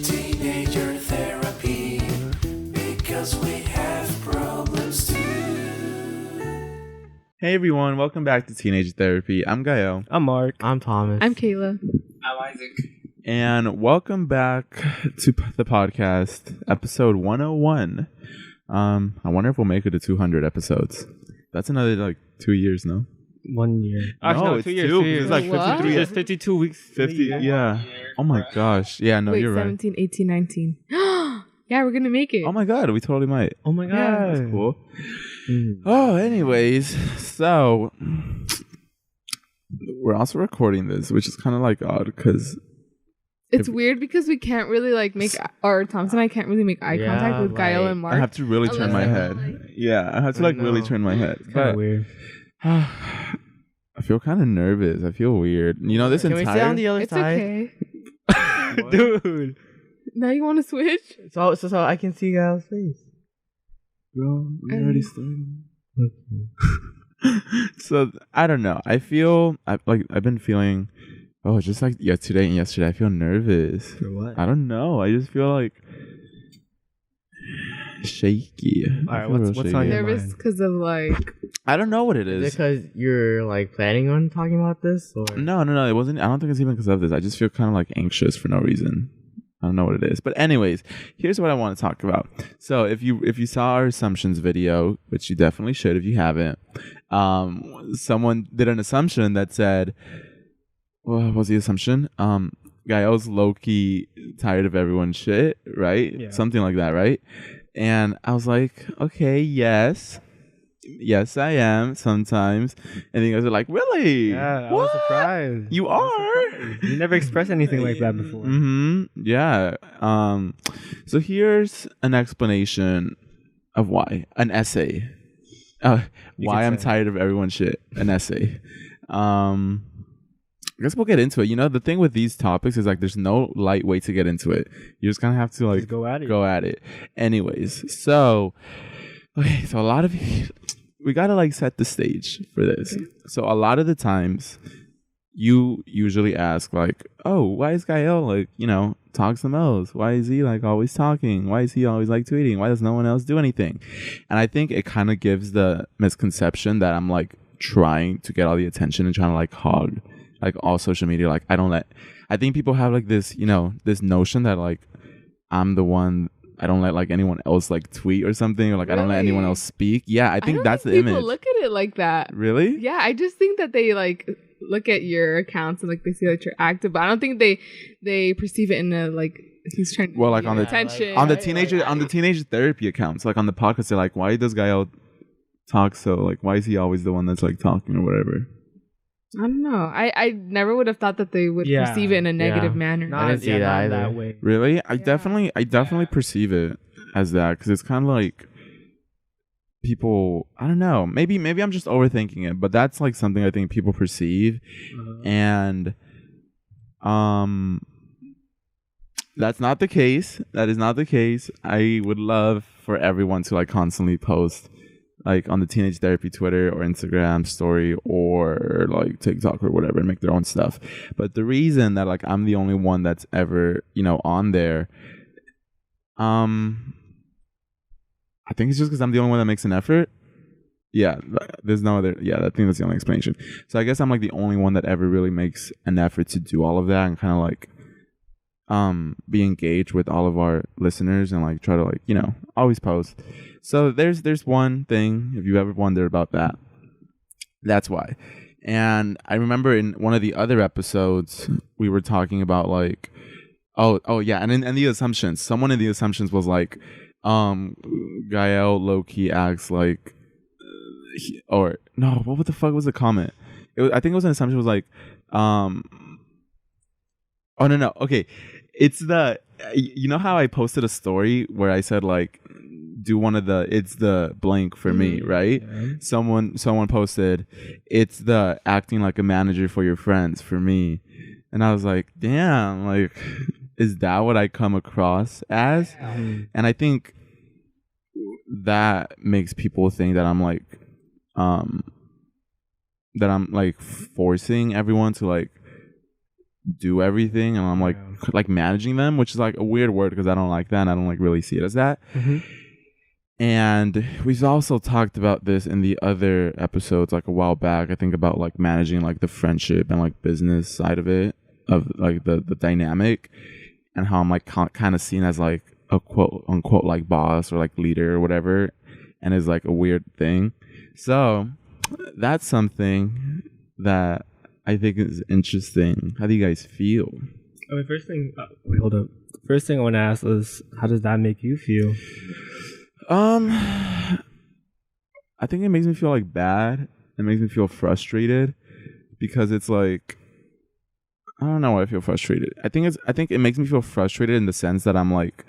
Teenager therapy, because we have problems too. Hey everyone, welcome back to Teenage Therapy. I'm Gael. I'm Mark. I'm Thomas. I'm Kayla. I'm Isaac. And welcome back to the podcast, episode 101. I wonder if we'll make it to 200 episodes. That's another 2 years, no? 1 year. No, it's 2 years. 2 2 years. It's like What? 53 There's 52 weeks. 50, yeah. Oh my gosh. Yeah, no, Wait, you're 17, 18, 19. Yeah, we're gonna make it. right. Oh my god, we totally might. Oh my god. Yeah. That's cool. Mm. Oh, anyways, so we're also recording this, which is kind of odd because It's weird because we can't really make, or Thomas and I can't really make eye Yeah, contact with Gael and Mark. I have to really turn my Unless head. they're, Yeah, I have to I really know. turn my head. It's kind of weird. I feel kind of nervous. I feel weird. You know, this Can we entire... sit on the other It's side? okay. Dude. Now you want to switch? So I can see Gail's face. Bro, we already started. So, I don't know. I feel... I've been feeling... Oh, just like today and yesterday, I feel nervous. For what? I don't know. I just feel shaky. All right, I feel real what's on shaky. your Nervous mind? because of I don't know what it Is it is. because you're planning on talking about this? Or? No, it wasn't. I don't think it's even because of this. I just feel kind of anxious for no reason. I don't know what it is. But anyways, here's what I want to talk about. So if you saw our assumptions video, which you definitely should if you haven't, someone did an assumption that said, what was the assumption? Gael's low-key tired of everyone's shit, right? Yeah. Something like that, right? And I was like, okay, yes, I am sometimes. And then you guys are like, really? Yeah, I What? was surprised. You are? You never expressed anything like that before. Yeah. So here's an explanation of why. An essay. Why I'm say. tired of everyone's shit. An essay. I guess we'll get into it. You know, the thing with these topics is there's no light way to get into it. You just kind of have to Just go at it. go at it. Anyways, so a lot of we gotta set the stage for this. So a lot of the times you usually ask oh, why is Gael talks the most? Why is he always talking? Why is he always tweeting? Why does no one else do anything? And I think it kind of gives the misconception that I'm trying to get all the attention and trying to hog all social media. I think people have this this notion that I'm the one. I don't let anyone else tweet or something, or I don't let anyone Really? else speak. Yeah, I think don't that's think the people image. look at it like that. Really? Yeah, I just think that they look at your accounts and they see that you're active, but I don't think they perceive it in a he's trying to Well, get on your the- attention. On the teenage therapy accounts, on the podcast, they're why does Gael talk so why is he always the one that's talking or whatever? I don't know. I never would have thought that they would Yeah. perceive it in a negative Yeah. manner. I didn't see that not either. that way. Really? I Yeah. definitely perceive it as that because it's kind of people. I don't know. Maybe I'm just overthinking it, but that's something I think people perceive, and that's not the case. That is not the case. I would love for everyone to constantly post on the Teenage Therapy Twitter or Instagram story or TikTok or whatever and make their own stuff. But the reason that I'm the only one that's ever, on there, I think it's just because I'm the only one that makes an effort. Yeah, there's no other. Yeah, I think that's the only explanation. So I guess I'm the only one that ever really makes an effort to do all of that and kind of be engaged with all of our listeners and try to always post. So there's one thing, if you ever wondered about that, that's why. And I remember in one of the other episodes we were talking about oh yeah, and in the assumptions, someone in the assumptions was Gael low-key acts or no, what the fuck was the comment? I think it was an assumption. It was oh no, okay, it's how I posted a story where I said do one of the it's the blank for me, right? Yeah. Someone posted it's the acting like a manager for your friends for me, and I was damn, is that what I come across as? And I think that makes people think that I'm forcing everyone to do everything, and I'm like managing them, which is like a weird word because I don't like that, and I don't like really see it as that. And we've also talked about this in the other episodes like a while back, I think, about like managing like the friendship and like business side of it, of like the dynamic, and how I'm like kind of seen as like a quote unquote like boss or like leader or whatever, and is like a weird thing. So that's something that I think is interesting. How do you guys feel? I mean, first thing, wait, hold up. First thing I want to ask is, how does that make you feel? I think it makes me feel like bad. It makes me feel frustrated because it's like, I don't know why I feel frustrated. I think it makes me feel frustrated in the sense that I'm like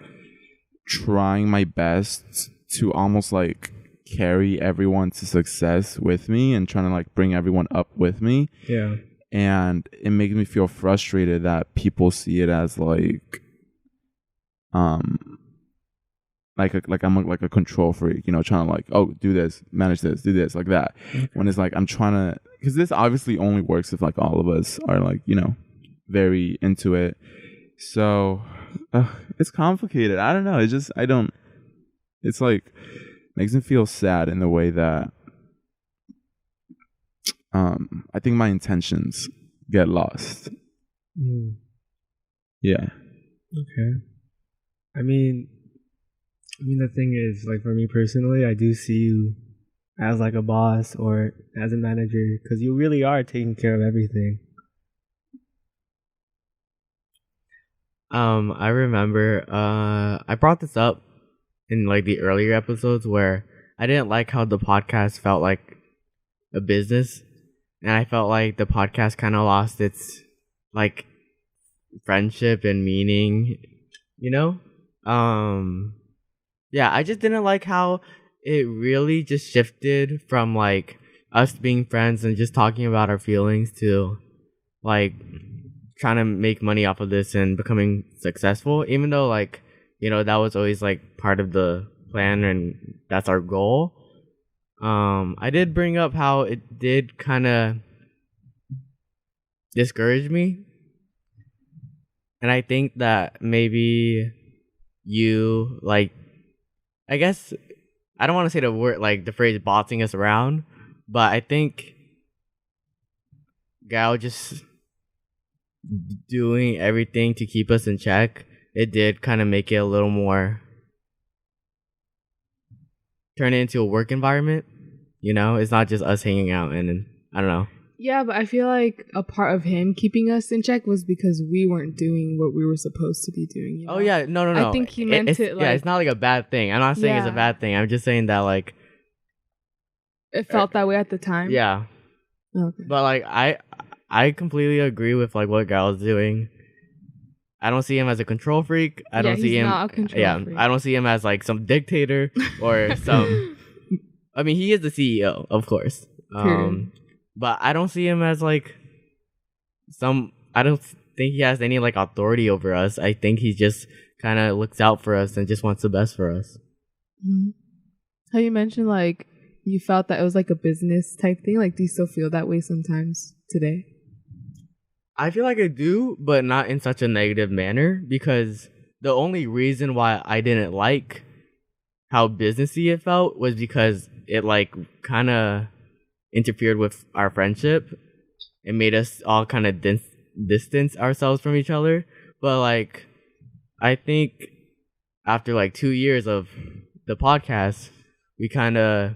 trying my best to almost like carry everyone to success with me and trying to like bring everyone up with me. Yeah. And it makes me feel frustrated that people see it as like I'm like a control freak, you know, trying to like, oh, do this, manage this, do this, like that. When it's like I'm trying to, because this obviously only works if like all of us are like, you know, very into it. So it's complicated. I don't know. It's like makes me feel sad in the way that I think my intentions get lost. Yeah. Okay. I mean, the thing is, like, for me personally, I do see you as like a boss or as a manager, because you really are taking care of everything. I remember I brought this up in like the earlier episodes where I didn't like how the podcast felt like a business, and I felt like the podcast kind of lost its like friendship and meaning, you know? Yeah, I just didn't like how it really just shifted from like us being friends and just talking about our feelings to like trying to make money off of this and becoming successful, even though like, you know, that was always like part of the plan and that's our goal. I did bring up how it did kind of discourage me, and I think that maybe you like, I guess I don't want to say the word like the phrase bossing us around, but I think Gal just doing everything to keep us in check, it did kind of make it a little more, turn it into a work environment, you know? It's not just us hanging out, and I don't know. Yeah, but I feel like a part of him keeping us in check was because we weren't doing what we were supposed to be doing. You know? Oh yeah, no. I think he meant it like, yeah, it's not like a bad thing. I'm not saying it's a bad thing. I'm just saying that like it felt that way at the time. Yeah. Okay. But like I completely agree with like what Gal's doing. I don't see him as a control freak. I don't see him. Not a control freak. I don't see him as like some dictator or some. I mean, he is the CEO, of course. But I don't see him as like some. I don't think he has any like authority over us. I think he just kind of looks out for us and just wants the best for us. Mm-hmm. How you mentioned like you felt that it was like a business type thing. Like, do you still feel that way sometimes today? I feel like I do, but not in such a negative manner, because the only reason why I didn't like how businessy it felt was because it like kind of interfered with our friendship. It made us all kind of distance ourselves from each other. But like, I think after like 2 years of the podcast, we kind of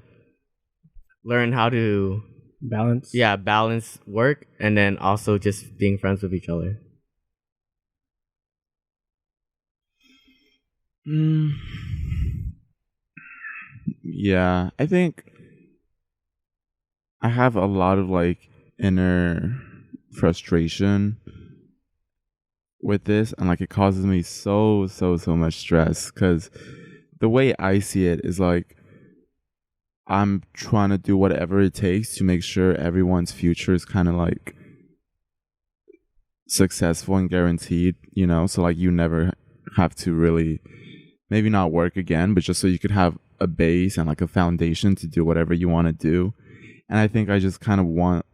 learned how to balance work and then also just being friends with each other. Yeah, I think I have a lot of like inner frustration with this, and like it causes me so much stress, because the way I see it is like I'm trying to do whatever it takes to make sure everyone's future is kind of like successful and guaranteed, you know? So like you never have to really, maybe not work again, but just so you could have a base and like a foundation to do whatever you want to do. And I think I just kind of want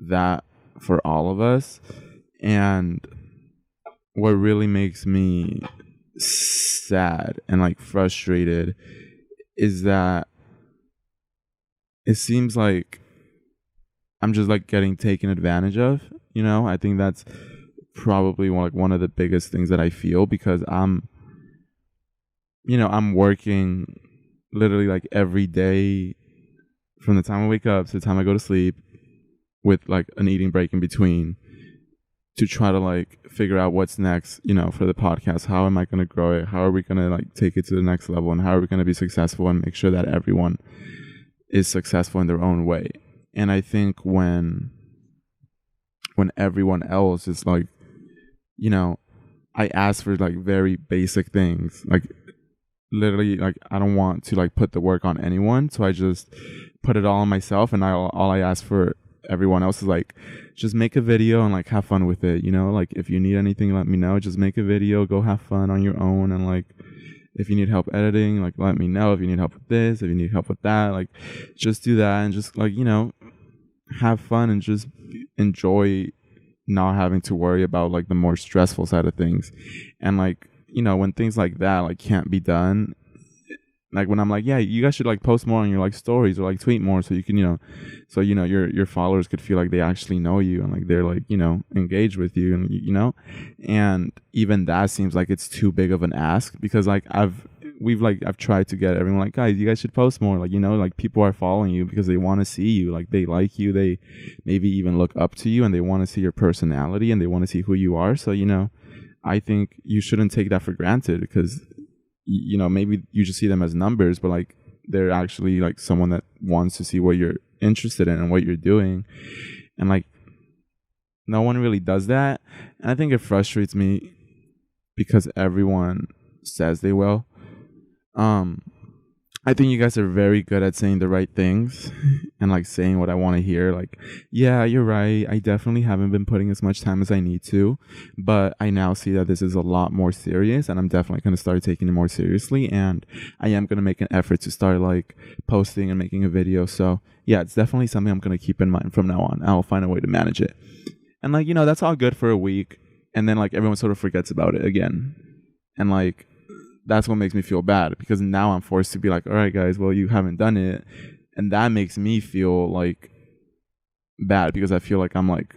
that for all of us. And what really makes me sad and like frustrated is that it seems like I'm just like getting taken advantage of, you know? I think that's probably one of the biggest things that I feel, because I'm working literally like every day from the time I wake up to the time I go to sleep, with like an eating break in between, to try to like figure out what's next, for the podcast. How am I going to grow it? How are we going to like take it to the next level? And how are we going to be successful and make sure that everyone is successful in their own way? And I think when everyone else is like, I ask for like very basic things, like literally, like I don't want to like put the work on anyone, so I just put it all on myself, and all I ask for everyone else is like, just make a video and like have fun with it, like if you need anything, let me know. Just make a video, go have fun on your own, and like if you need help editing, like let me know. If you need help with this, if you need help with that, like just do that, and just like have fun and just enjoy not having to worry about like the more stressful side of things. And like when things like that like can't be done, like when I'm like, yeah, you guys should like post more on your like stories, or like tweet more, so you can your followers could feel like they actually know you, and like they're like engaged with you, and and even that seems like it's too big of an ask, because like I've tried to get everyone like, guys, you guys should post more, like like people are following you because they want to see you, like they like you, they maybe even look up to you, and they want to see your personality, and they want to see who you are. So I think you shouldn't take that for granted, because maybe you just see them as numbers, but like they're actually like someone that wants to see what you're interested in and what you're doing. And like no one really does that, and I think it frustrates me because everyone says they will. I think you guys are very good at saying the right things and like saying what I want to hear. Like, yeah, you're right, I definitely haven't been putting as much time as I need to, but I now see that this is a lot more serious, and I'm definitely going to start taking it more seriously, and I am going to make an effort to start like posting and making a video. So yeah, it's definitely something I'm going to keep in mind from now on. I'll find a way to manage it. And like, that's all good for a week, and then like everyone sort of forgets about it again. And like that's what makes me feel bad, because now I'm forced to be like, all right, guys, well, you haven't done it. And that makes me feel like bad, because I feel like I'm like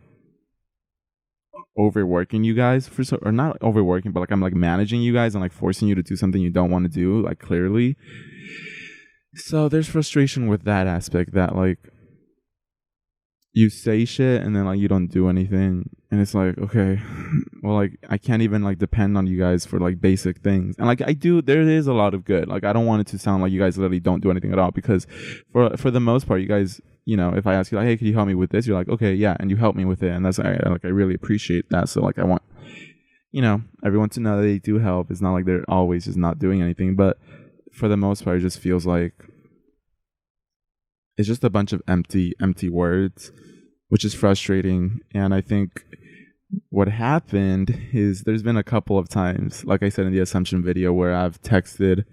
overworking you guys or not overworking, but like I'm like managing you guys and like forcing you to do something you don't want to do, like clearly. So there's frustration with that aspect, that like you say shit and then like you don't do anything, and it's like, okay, well, like I can't even like depend on you guys for like basic things. And like there is a lot of good. Like I don't want it to sound like you guys literally don't do anything at all, because for the most part, you guys, if I ask you like, hey, could you help me with this, you're like, okay, yeah, and you help me with it, and that's I really appreciate that. So like I want everyone to know that they do help. It's not like they're always just not doing anything, but for the most part, it just feels like it's just a bunch of empty words, which is frustrating. And I think what happened is there's been a couple of times, like I said in the assumption video, where I've texted,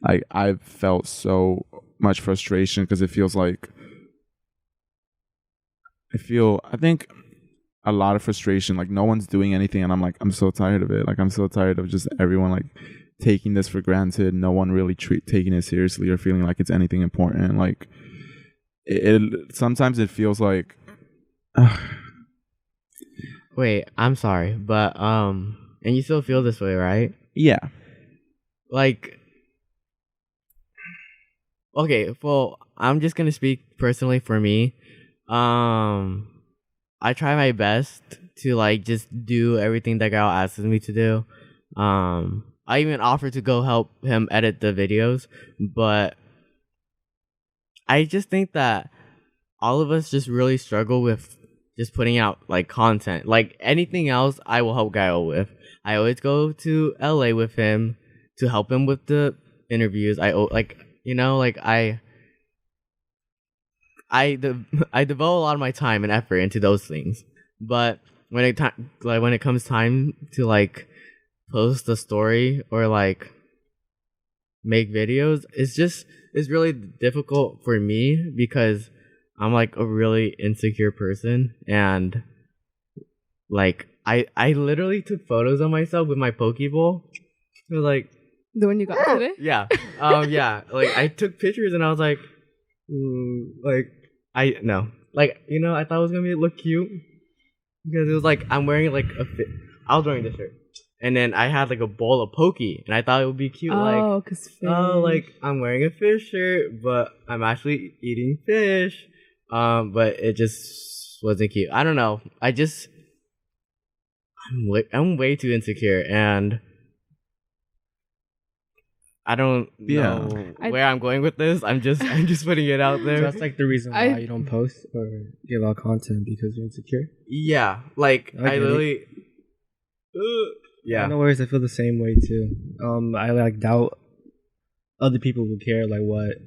like I've felt so much frustration, because it feels like I think a lot of frustration, like no one's doing anything, and I'm like, I'm so tired of it. Like I'm so tired of just everyone like taking this for granted, no one really taking it seriously or feeling like it's anything important. Like it sometimes it feels like Wait, I'm sorry, but and you still feel this way, right? Yeah. Like, okay, well, I'm just gonna speak personally for me. I try my best to like just do everything that Gal asks me to do. I even offered to go help him edit the videos, but I just think that all of us just really struggle with just putting out like content. Like anything else, I will help Gael with. I always go to LA with him to help him with the interviews. I devote a lot of my time and effort into those things. But when it comes time to like post a story or like make videos, it's really difficult for me, because I'm like a really insecure person, and like I literally took photos of myself with my Pokeball. It was like, The one you got today? yeah, yeah. Like I took pictures and I was like, I thought it was gonna look cute because it was like I'm wearing like I was wearing this shirt. And then I had like a bowl of poke, and I thought it would be cute. Cause fish. Like I'm wearing a fish shirt, but I'm actually eating fish. But it just wasn't cute. I don't know. I'm way too insecure, and I don't know where I'm going with this. I'm just putting it out there. So that's like the reason why you don't post or give out content, because you're insecure. Yeah, like I literally. Yeah. No worries. I feel the same way too. I like doubt other people will care like what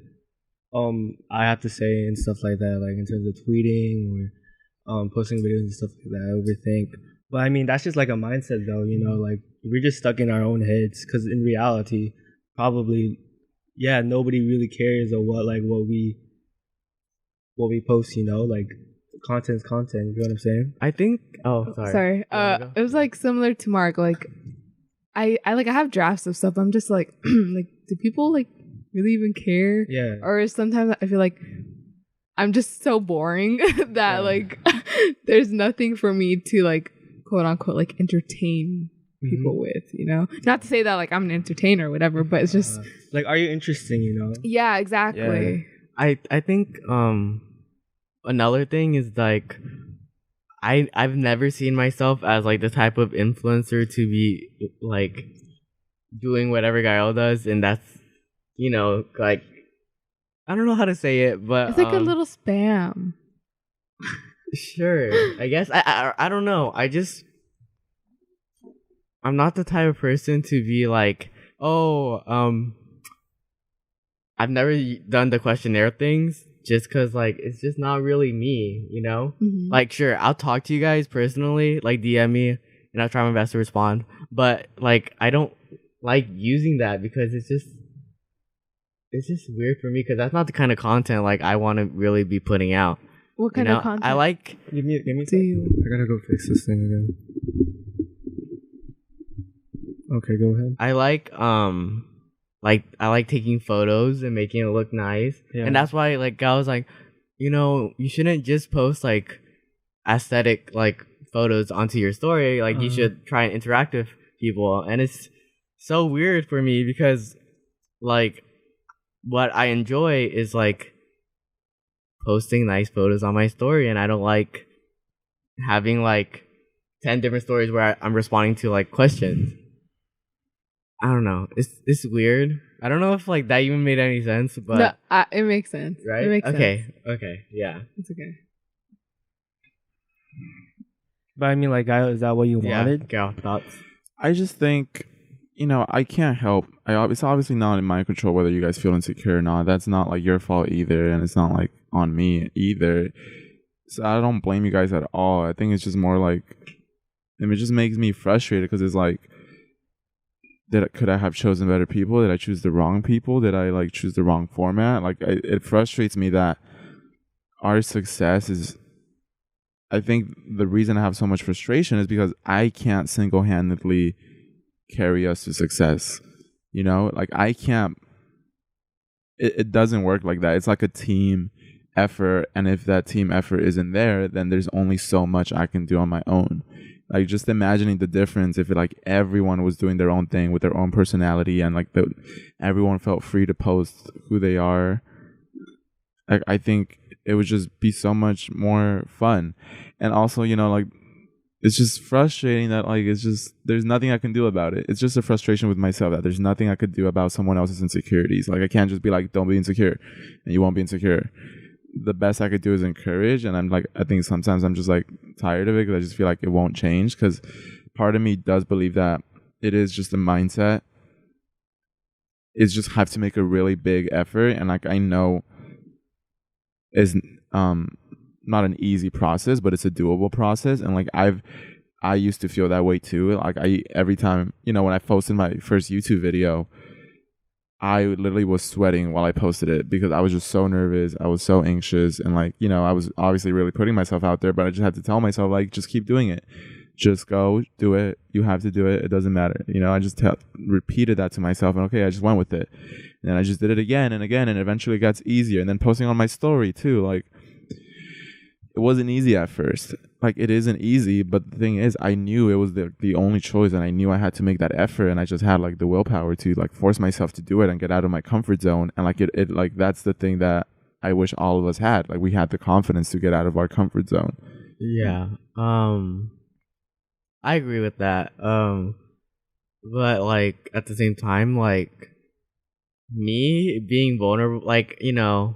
I have to say and stuff like that, like in terms of tweeting or posting videos and stuff like that. I overthink. But I mean, that's just like a mindset though, you know, like we're just stuck in our own heads, because in reality, probably, yeah, nobody really cares or what we post, you know, like content's content, you know what I'm saying? I think sorry. It was like similar to Mark. Like I have drafts of stuff. I'm just like like, do people like really even care? Yeah. Or sometimes I feel like I'm just so boring that like there's nothing for me to like quote unquote like entertain people with, you know? Not to say that like I'm an entertainer or whatever, but it's just like, are you interesting, you know? Yeah, exactly. Yeah. I think another thing is like I've never seen myself as like the type of influencer to be like doing what every guy does, and that's, you know, like I don't know how to say it, but it's like a little spam. Sure, I guess I don't know. I'm not the type of person to be like, I've never done the questionnaire things. Just because, like, it's just not really me, you know? Mm-hmm. Like, sure, I'll talk to you guys personally, like, DM me, and I'll try my best to respond. But, like, I don't like using that because it's just weird for me, because that's not the kind of content, like, I want to really be putting out. What kind of content? I like... Give me I gotta go fix this thing again. Okay, go ahead. I like, I like taking photos and making it look nice. Yeah. And that's why, like, I was like, you know, you shouldn't just post, like, aesthetic, like, photos onto your story. Like, you should try and interact with people. And it's so weird for me because, like, what I enjoy is, like, posting nice photos on my story. And I don't like having, like, 10 different stories where I'm responding to, like, questions. I don't know. It's weird. I don't know if like that even made any sense, but no, it makes sense. Right? It makes sense. Okay, yeah. It's okay. But I mean, like, is that what you wanted? Yeah. Thoughts? I just think, you know, I can't help. It's obviously not in my control whether you guys feel insecure or not. That's not like your fault either, and it's not like on me either. So I don't blame you guys at all. I think it's just more like, it just makes me frustrated because it's like, could I have chosen better people? Did I choose the wrong people? Did I like choose the wrong format? Like it frustrates me that our success is, I think the reason I have so much frustration is because I can't single-handedly carry us to success. You know, like I can't, it doesn't work like that. It's like a team effort. And if that team effort isn't there, then there's only so much I can do on my own. Like just imagining the difference if like everyone was doing their own thing with their own personality and like everyone felt free to post who they are. Like I think it would just be so much more fun. And also, you know, like it's just frustrating that like it's just there's nothing I can do about it. It's just a frustration with myself that there's nothing I could do about someone else's insecurities. Like I can't just be like, don't be insecure and you won't be insecure. The best I could do is encourage, and I think sometimes I'm just like tired of it because I just feel like it won't change, because part of me does believe that it is just a mindset. It's just have to make a really big effort, and like I know is not an easy process, but it's a doable process, and like I used to feel that way too. Like every time, you know, when I posted my first YouTube video, I literally was sweating while I posted it because I was just so nervous. I was so anxious. And like, you know, I was obviously really putting myself out there, but I just had to tell myself like, just keep doing it. Just go do it. You have to do it. It doesn't matter. You know, I just repeated that to myself, and okay, I just went with it. And I just did it again and again, and eventually it got easier. And then posting on my story too, like, it wasn't easy at first. Like, it isn't easy, but the thing is, I knew it was the only choice, and I knew I had to make that effort, and I just had like the willpower to like force myself to do it and get out of my comfort zone. And like it like that's the thing that I wish all of us had. Like, we had the confidence to get out of our comfort zone. Yeah. I agree with that. But like at the same time, like me being vulnerable, like, you know,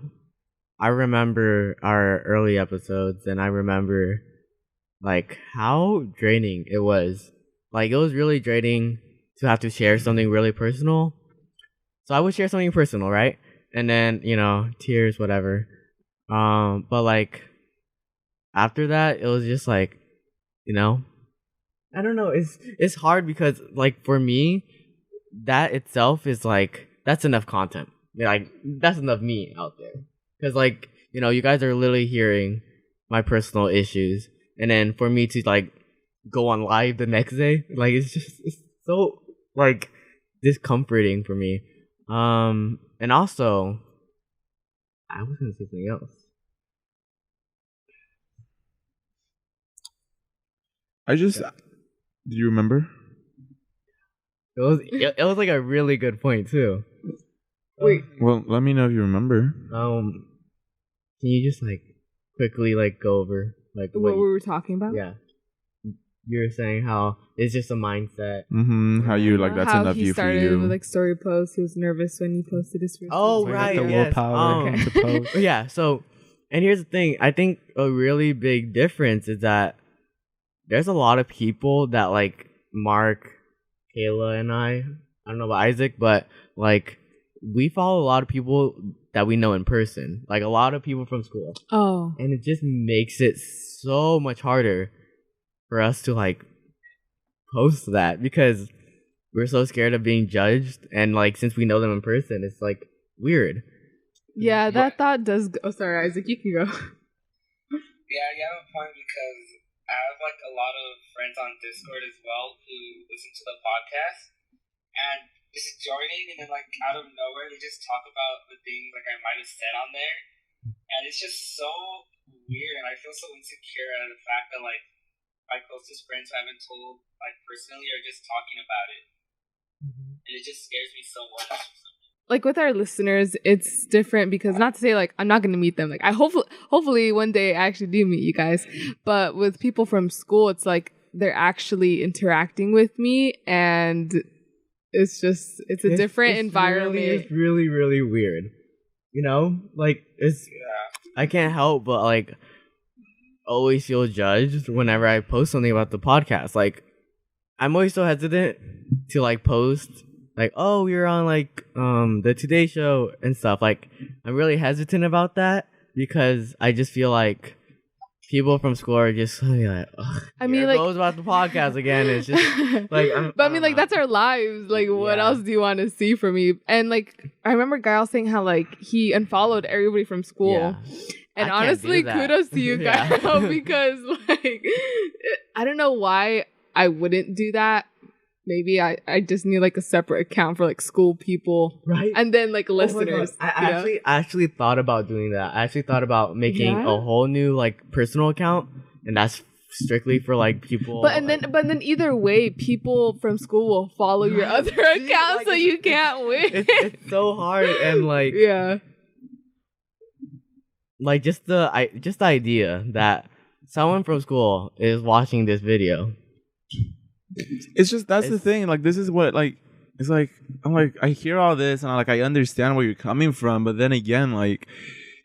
I remember our early episodes, and I remember like how draining it was. Like, it was really draining to have to share something really personal. So I would share something personal, right? And then, you know, tears, whatever. But like after that, it was just like, you know, I don't know. It's hard because like for me, that itself is like, that's enough content. Like, that's enough me out there. Because like, you know, you guys are literally hearing my personal issues, and then for me to like go on live the next day, like, it's so like discomforting for me. And also, I was gonna say something else. Do you remember? It was like a really good point too. Wait. Well, let me know if you remember. Can you just like quickly like go over like What we were talking about? Yeah. You were saying how it's just a mindset. Mm-hmm. How you like that's how enough he you for started you. with like story posts. He was nervous when he posted his first. Oh, So I got right. the Yes. willpower to post. Yeah. So, and here's the thing. I think a really big difference is that there's a lot of people that like Mark, Kayla, and I don't know about Isaac, but like we follow a lot of people that we know in person, like a lot of people from school. Oh. And it just makes it so much harder for us to like post that because we're so scared of being judged. And like, since we know them in person, it's like weird. Yeah, that thought does go. Oh, sorry, Isaac, you can go. Yeah, you have a point because I have like a lot of friends on Discord as well who listen to the podcast and just joining, and then like out of nowhere they just talk about the things like I might have said on there, and it's just so weird, and I feel so insecure at the fact that like my closest friends who I haven't told like personally are just talking about it, and it just scares me so much. Like with our listeners, it's different because not to say like I'm not going to meet them. Like I hopefully one day I actually do meet you guys. But with people from school, it's like they're actually interacting with me, and it's a different environment. It's really, really weird. You know, like I can't help but like always feel judged whenever I post something about the podcast. Like, I'm always so hesitant to like post like, oh, you're on like the Today Show and stuff. Like, I'm really hesitant about that because I just feel like people from school are just like, I mean, like, goes about the podcast again. It's just like, but I mean, like, that's our lives. Like, what else do you want to see from me? And like, I remember Guile saying how like he unfollowed everybody from school. Yeah. And I can't do honestly, that. kudos to you Yeah. guys because like, I don't know why I wouldn't do that. Maybe I just need like a separate account for like school people, right? And then like listeners. I actually thought about doing that. I actually thought about making a whole new like personal account, and that's strictly for like people. But then either way, people from school will follow your other account, like, so you can't win. It's so hard, and like like just the idea that someone from school is watching this video. It's just that's the thing. Like, this is what like it's like. I'm like, I hear all this and I understand where you're coming from, but then again, like,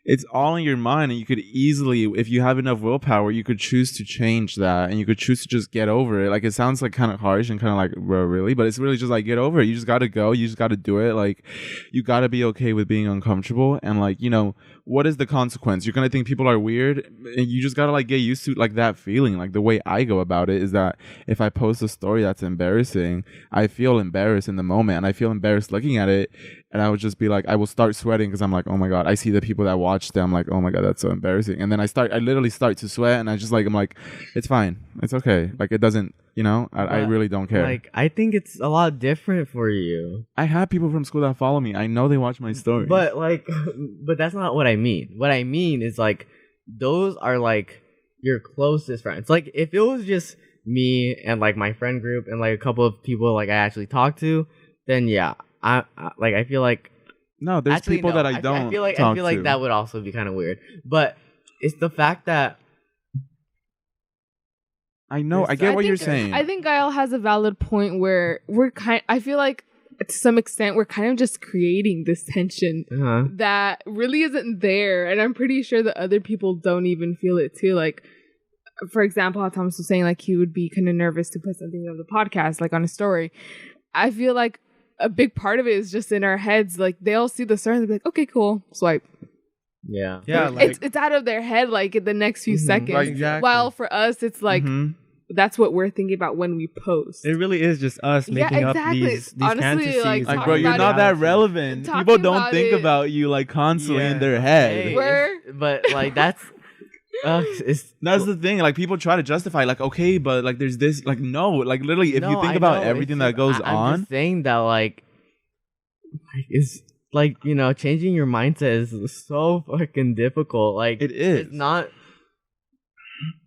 it's all in your mind, and you could easily, if you have enough willpower, you could choose to change that, and you could choose to just get over it. Like, it sounds like kind of harsh and kind of like, well, really, but it's really just like, get over it. You just got to go. You just got to do it. Like, you got to be okay with being uncomfortable, and like, you know, what is the consequence? You're gonna think people are weird, and you just gotta like get used to like that feeling. Like, the way I go about it is that if I post a story that's embarrassing, I feel embarrassed in the moment, and I feel embarrassed looking at it, and I would just be like, I will start sweating because I'm like, oh my god, I see the people that watch watch them, like, oh my God, that's so embarrassing. And then I literally start to sweat, and I'm like, it's fine. It's okay. Like, it doesn't, I really don't care. Like, I think it's a lot different for you. I have people from school that follow me. I know they watch my stories. But like, but that's not what I mean. What I mean is like, those are like your closest friends. Like, if it was just me and like my friend group and like a couple of people like I actually talk to, then yeah, I feel like no, there's people that I don't. I feel like that would also be kind of weird. But it's the fact that I know. I get what you're saying. I think Gael has a valid point where I feel like to some extent we're kind of just creating this tension that really isn't there, and I'm pretty sure that other people don't even feel it too. Like, for example, how Thomas was saying, like, he would be kind of nervous to put something on the podcast, like on a story. I feel like a big part of it is just in our heads. Like, they'll see the story and they'll be like, okay, cool, swipe. Yeah. Like, it's out of their head, like, in the next few seconds. Like, exactly. While for us, it's like, that's what we're thinking about when we post. It really is just us making up these Honestly, fantasies. like bro, you're not that relevant. People don't think about you like constantly in their head. Hey, but like that's the thing. Like, people try to justify, like, okay, but like there's this, like, no, like, literally, if you think about everything that goes on. I'm just saying that like it's like, changing your mindset is so fucking difficult. Like, it is.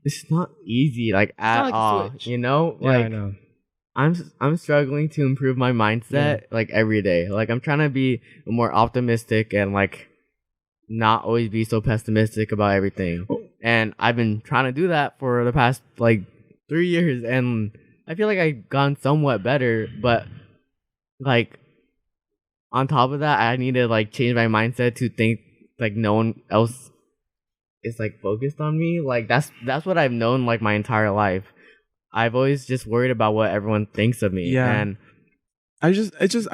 It's not easy, like, at all. Switch. Like, I know. I'm struggling to improve my mindset like every day. Like, I'm trying to be more optimistic and like not always be so pessimistic about everything. And I've been trying to do that for the past like 3 years, and I feel like I've gone somewhat better. But like, on top of that, I need to like change my mindset to think like no one else is like focused on me. Like, that's what I've known like my entire life. I've always just worried about what everyone thinks of me. Yeah. And I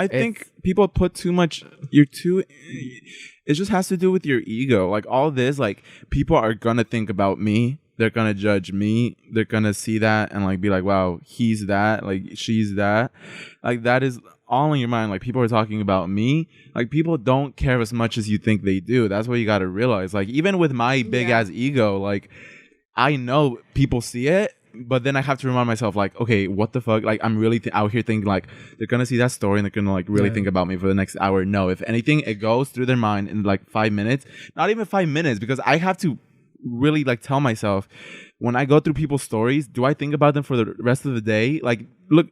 think people put too much. It just has to do with your ego. Like, all this, like, people are gonna think about me. They're gonna judge me. They're gonna see that and like be like, wow, he's that, like, she's that. Like, that is all in your mind. Like, people are talking about me. Like, people don't care as much as you think they do. That's what you gotta realize. Like, even with my big ass ego, like, I know people see it, but then I have to remind myself, like, okay, what the fuck? Like, I'm really out here thinking, like, they're gonna see that story and they're gonna like really think about me for the next hour. No, if anything, it goes through their mind in like 5 minutes. Not even 5 minutes, because I have to really like tell myself, when I go through people's stories, do I think about them for the rest of the day? Like, look,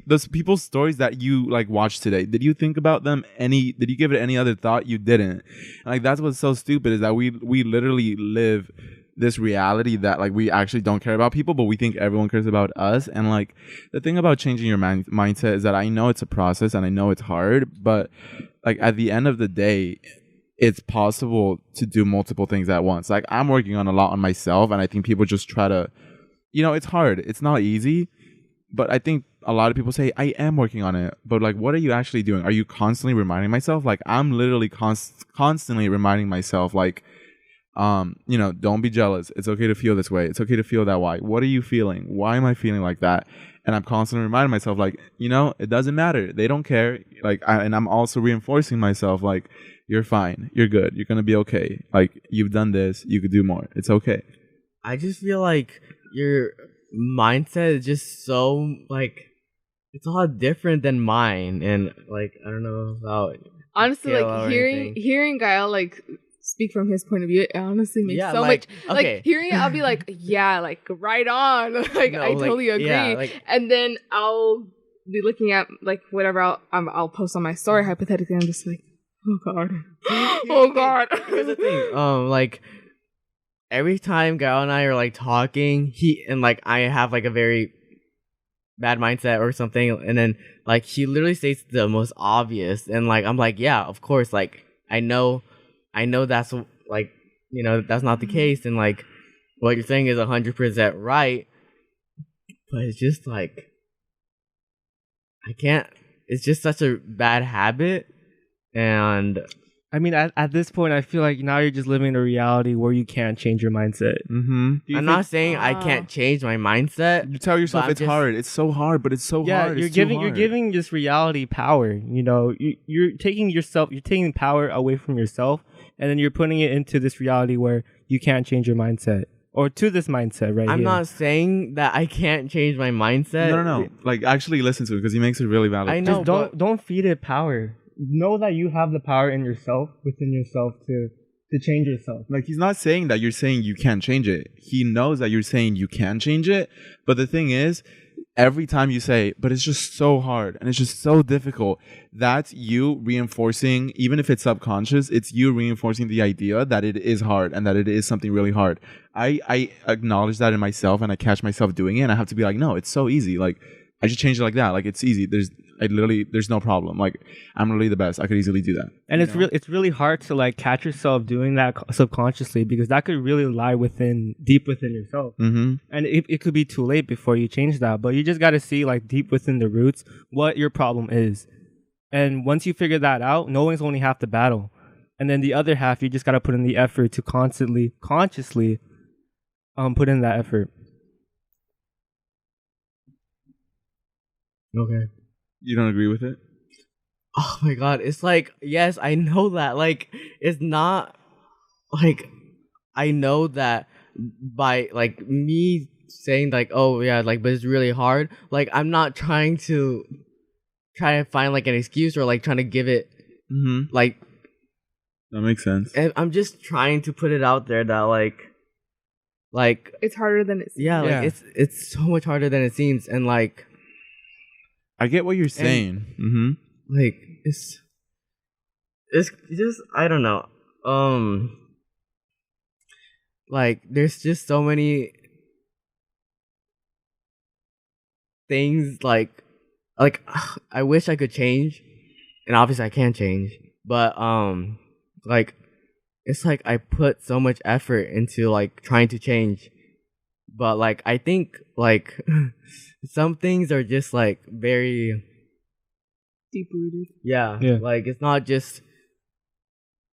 those people's stories that you like watched today, did you think about them did you give it any other thought? You didn't. And, like, that's what's so stupid, is that we literally live this reality that like we actually don't care about people, but we think everyone cares about us. And like, the thing about changing your mindset is that I know it's a process and I know it's hard, but like, at the end of the day, it's possible to do multiple things at once. Like, I'm working on a lot on myself, and I think people just try to, it's hard. It's not easy, but I think a lot of people say, I am working on it. But like, what are you actually doing? Are you constantly reminding myself? Like, I'm literally constantly reminding myself, like, don't be jealous. It's okay to feel this way. It's okay to feel that way. What are you feeling? Why am I feeling like that? And I'm constantly reminding myself, like, it doesn't matter. They don't care. Like, and I'm also reinforcing myself, like, you're fine. You're good. You're going to be okay. Like, you've done this. You could do more. It's okay. I just feel like your mindset is just so, like, it's a lot different than mine. And, like, I don't know about... Honestly, like, hearing Gael, like, speak from his point of view, it honestly makes so much... Okay. Like, hearing it, I'll be like, yeah, like, right on. Like, no, I totally agree. Yeah, like, and then I'll be looking at, like, whatever I'll post on my story, hypothetically, I'm just like, oh God. Oh God. Here's the thing. Like, every time Gael and I are like talking, I have like a very bad mindset or something, and then like he literally states the most obvious, and like I'm like, yeah, of course, like I know that's like, that's not the case, and like what you're saying is 100% right, but it's just like I can't. It's just such a bad habit. And I mean, at this point, I feel like now you're just living in a reality where you can't change your mindset. Mm-hmm. I'm not saying I can't change my minded. You tell yourself it's hard. It's so hard, but it's so hard. You're giving this reality power. You're taking power away from yourself and then you're putting it into this reality where you can't change your mindset, or to this mindset right I'm here. not saying that I can't change my mindset. No. Like, actually listen to it because he makes it really valid. I know. Just don't feed it power. Know that you have the power in yourself, within yourself, to change yourself. Like, he's not saying that you're saying you can't change it. He knows that you're saying you can change it. But the thing is, every time you say, but it's just so hard and it's just so difficult, that's you reinforcing, even if it's subconscious, it's you reinforcing the idea that it is hard and that it is something really hard. I acknowledge that in myself, and I catch myself doing it, and I have to be like, no, it's so easy. Like, I just change it like that. Like, it's easy. There's no problem. Like, I'm really the best. I could easily do that. And it's really hard to like catch yourself doing that subconsciously, because that could really lie deep within yourself. Mm-hmm. And it could be too late before you change that. But you just got to see like deep within the roots what your problem is. And once you figure that out, knowing's only half the battle. And then the other half, you just got to put in the effort to consciously put in that effort. Okay. You don't agree with it? Oh my god, it's like, yes, I know that. Like, it's not like, I know that by like me saying like, oh yeah, like, but it's really hard. Like, I'm not trying to find like an excuse or like trying to give it like, that makes sense. and I'm just trying to put it out there that like It's harder than it seems. yeah, like Yeah. it's so much harder than it seems, and like I get what you're saying. Mm-hmm. like it's just, I don't know, like there's just so many things like I wish I could change, and obviously I can change, but like it's like I put so much effort into like trying to change, but like I think like some things are just like very Deep rooted. Yeah. like it's not just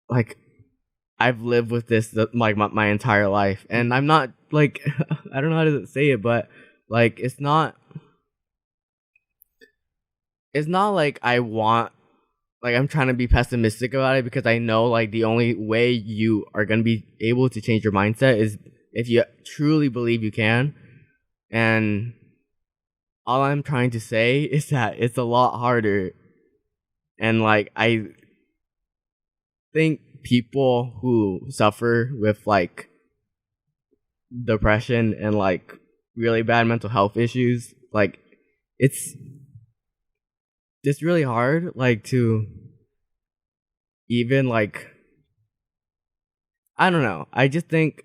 like I've lived with this like my entire life, and I'm not like I don't know how to say it, but like it's not like I want, like I'm trying to be pessimistic about it, because I know like the only way you are going to be able to change your mindset is if you truly believe you can. And all I'm trying to say is that it's a lot harder. And like I think people who suffer with like depression and like really bad mental health issues, like it's really hard like to even like, I don't know, I just think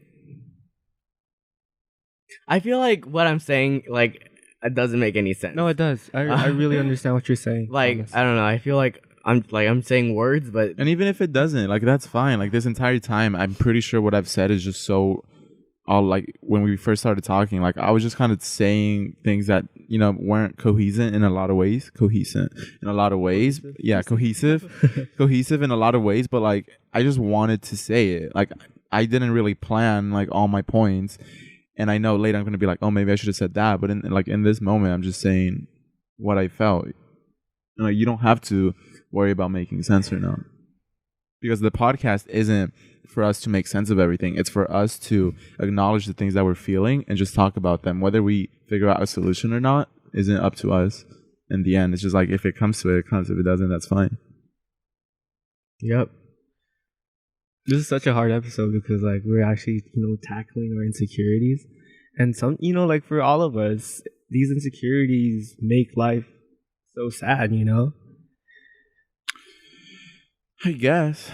I feel like what I'm saying like it doesn't make any sense. No, it does. I really understand what you're saying. Like honestly. I don't know, I feel like I'm saying words, but And even if it doesn't, like, that's fine. Like, this entire time, I'm pretty sure what I've said is just so, all like, when we first started talking, like, I was just kind of saying things that, you know, weren't cohesive in a lot of ways. Cohesive in a lot of ways. Yeah, cohesive. Cohesive in a lot of ways. But, like, I just wanted to say it. Like, I didn't really plan, like, all my points. And I know later I'm going to be like, oh, maybe I should have said that. But, in this moment, I'm just saying what I felt. You know, you don't have to worry about making sense or not, because the podcast isn't for us to make sense of everything. It's for us to acknowledge the things that we're feeling and just talk about them. Whether we figure out a solution or not isn't up to us in the end. It's just like, if it comes to it, it comes. If it doesn't, that's fine. yep. This is such a hard episode because like we're actually, tackling our insecurities, and some, like for all of us, these insecurities make life so sad, I guess.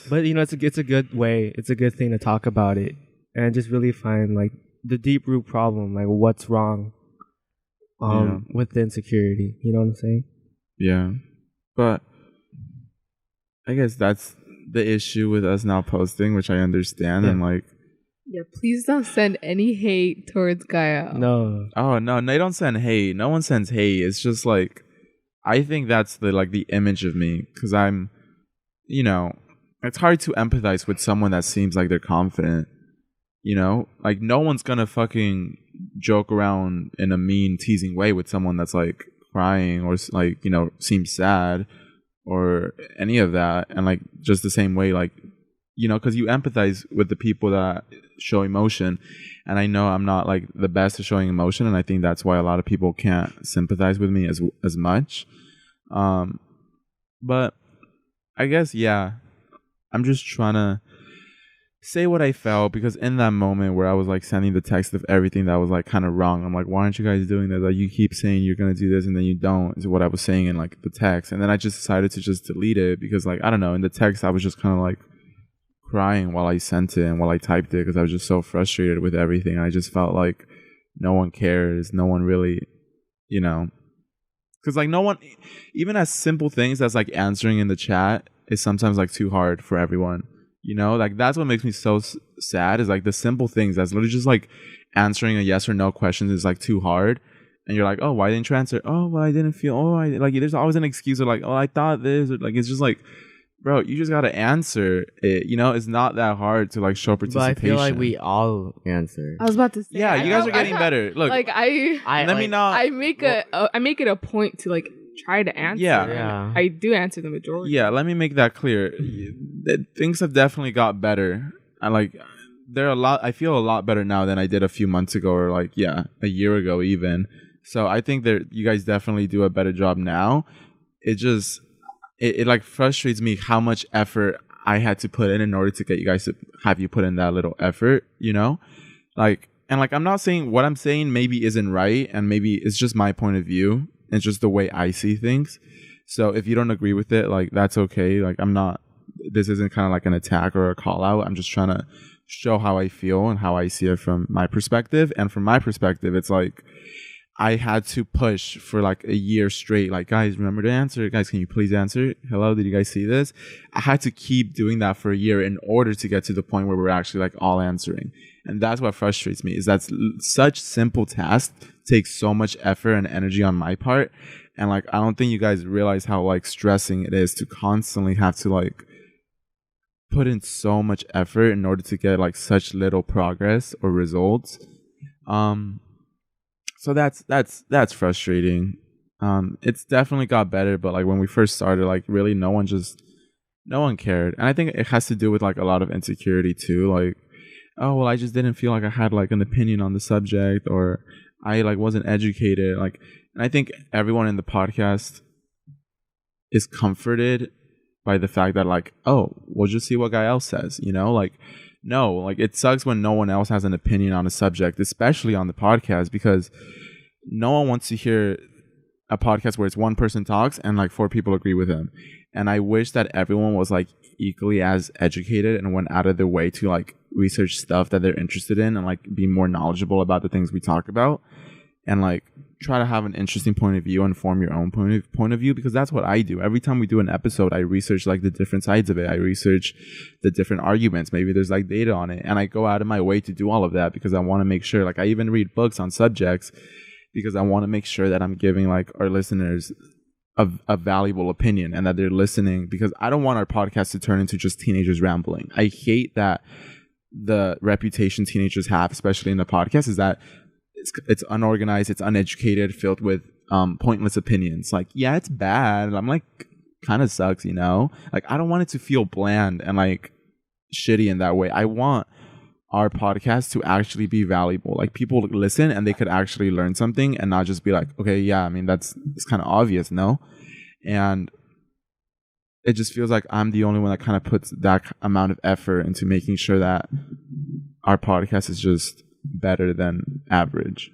But it's a good way. It's a good thing to talk about it and just really find like the deep root problem, like what's wrong with the insecurity. You know what I'm saying? Yeah. But I guess that's the issue with us now posting, which I understand. Yeah. And like, Yeah, please don't send any hate towards Gaia. No. oh no, they don't send hate. No one sends hate. It's just like, I think that's the image of me, because I'm, it's hard to empathize with someone that seems like they're confident. Like, no one's gonna fucking joke around in a mean, teasing way with someone that's like crying or like, seems sad or any of that. And like, just the same way, like, you know, because you empathize with the people that show emotion, and I know I'm not like the best at showing emotion, and I think that's why a lot of people can't sympathize with me as much. But I guess, yeah, I'm just trying to say what I felt, because in that moment where I was like sending the text of everything that was like kind of wrong, I'm like, why aren't you guys doing this? Like, you keep saying you're gonna do this and then you don't, is what I was saying in like the text. And then I just decided to just delete it, because like, I don't know, in the text I was just kind of like crying while I sent it and while I typed it, because I was just so frustrated with everything. And I just felt like no one cares, no one really, you know, because like no one, even as simple things as like answering in the chat is sometimes like too hard for everyone. You know, like that's what makes me so sad, is like the simple things that's literally just like answering a yes or no question is like too hard. And you're like, oh, why didn't you answer? Oh, well, I didn't feel, oh, I like, there's always an excuse of like, oh, I thought this, or like, it's just like, bro, you just got to answer it. You know, it's not that hard to like show But participation. I feel like we all answer. I was about to say. Yeah, you guys are getting better. Look, Like let me know. I make it a point to like try to answer. Yeah. I do answer the majority. Yeah, let me make that clear. Things have definitely got better. I like I feel a lot better now than I did a few months ago, or like, yeah, a year ago even. So I think that you guys definitely do a better job now. It just it like frustrates me how much effort I had to put in order to get you guys to have you put in that little effort, you know? Like, and like, I'm not saying what I'm saying maybe isn't right, and maybe it's just my point of view. It's just the way I see things. So if you don't agree with it, like, that's okay. Like, this isn't kind of like an attack or a call out. I'm just trying to show how I feel and how I see it from my perspective. And from my perspective, it's like, I had to push for like a year straight. Like, guys, remember to answer. Guys, can you please answer? Hello, did you guys see this? I had to keep doing that for a year in order to get to the point where we're actually like all answering. And that's what frustrates me, is that such simple tasks take so much effort and energy on my part. And like, I don't think you guys realize how like stressing it is to constantly have to like put in so much effort in order to get like such little progress or results. So that's frustrating. It's definitely got better, but like when we first started, like really no one cared. And I think it has to do with like a lot of insecurity too. Like, oh, well, I just didn't feel like I had like an opinion on the subject, or I like wasn't educated. Like, and I think everyone in the podcast is comforted by the fact that like, oh, we'll just see what guy else says, you know? Like, no, like it sucks when no one else has an opinion on a subject, especially on the podcast, because no one wants to hear a podcast where it's one person talks and like 4 people agree with him. And I wish that everyone was like equally as educated and went out of their way to like research stuff that they're interested in and like be more knowledgeable about the things we talk about, and like try to have an interesting point of view and form your own point of view, because that's what I do. Every time we do an episode, I research like the different sides of it. I research the different arguments. Maybe there's like data on it, and I go out of my way to do all of that because I want to make sure, like I even read books on subjects because I want to make sure that I'm giving like our listeners a valuable opinion and that they're listening, because I don't want our podcast to turn into just teenagers rambling. I hate that the reputation teenagers have, especially in the podcast, is that it's unorganized, it's uneducated, filled with pointless opinions. Like, yeah, it's bad. I'm like, kind of sucks, you know? Like, I don't want it to feel bland and like shitty in that way. I want our podcast to actually be valuable. Like, people listen and they could actually learn something and not just be like, okay, yeah, I mean, it's kind of obvious, no? And it just feels like I'm the only one that kind of puts that amount of effort into making sure that our podcast is just better than average.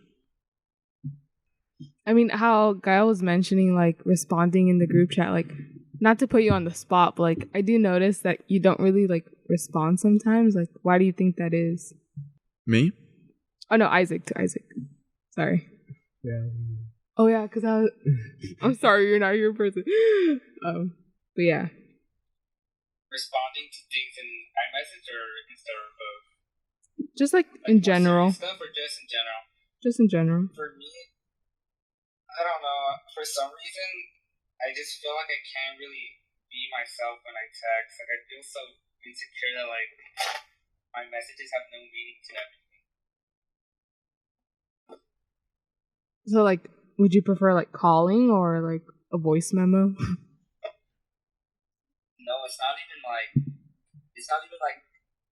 I mean, how Gail was mentioning like responding in the group chat, like not to put you on the spot, but like I do notice that you don't really like respond sometimes. Like, why do you think that is? Me? Oh no, Isaac. Sorry. Yeah. Oh yeah, because I'm sorry, you're not your person. But yeah. Responding to things in iMessage or Insta or both? Just like in general. Stuff or just in general? Just in general. For me, I don't know. For some reason, I just feel like I can't really be myself when I text. Like, I feel so insecure that like my messages have no meaning to everything. So like, would you prefer like calling or like a voice memo? No, it's not even like. it's not even like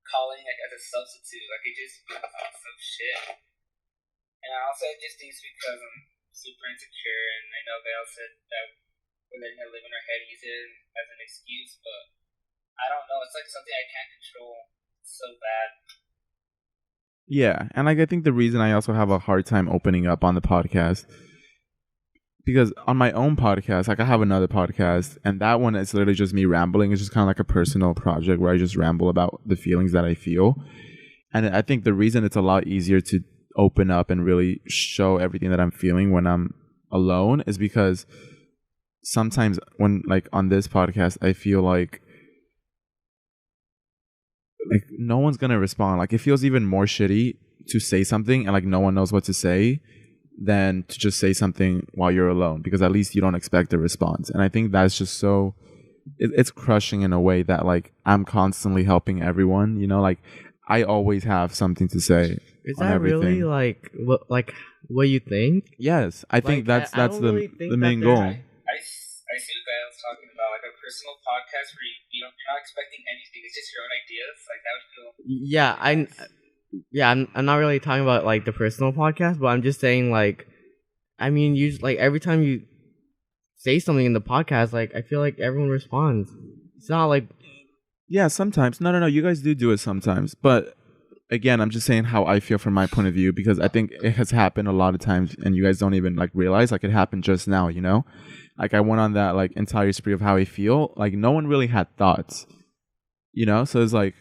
calling like as a substitute. Like it just becomes some shit. And I also just think it's because I'm super insecure, and I know Gail said that we're letting her live in her head, use it as an excuse, but I don't know. It's like something I can't control. It's so bad. Yeah, and like I think the reason I also have a hard time opening up on the podcast, because on my own podcast, like I have another podcast, and that one is literally just me rambling. It's just kind of like a personal project where I just ramble about the feelings that I feel. And I think the reason it's a lot easier to open up and really show everything that I'm feeling when I'm alone is because sometimes when like on this podcast, I feel like no one's gonna respond. Like it feels even more shitty to say something and like no one knows what to say than to just say something while you're alone, because at least you don't expect a response. And I think that's just so it's crushing in a way that like I'm constantly helping everyone, you know, like I always have something to say. Is on that everything. really like what you think? Yes, I think Like, that's I don't the really think the that main they're- goal. I see what Gail's talking about, like a personal podcast where you're not expecting anything. It's just your own ideas. Like that would feel. I'm not really talking about like the personal podcast, but I'm just saying like, I mean, you like every time you say something in the podcast, like I feel like everyone responds. It's not like Yeah, sometimes. No. You guys do it sometimes, but again, I'm just saying how I feel from my point of view, because I think it has happened a lot of times, and you guys don't even like realize like it happened just now. You know, like I went on that like entire spree of how I feel. Like no one really had thoughts. You know, so it's like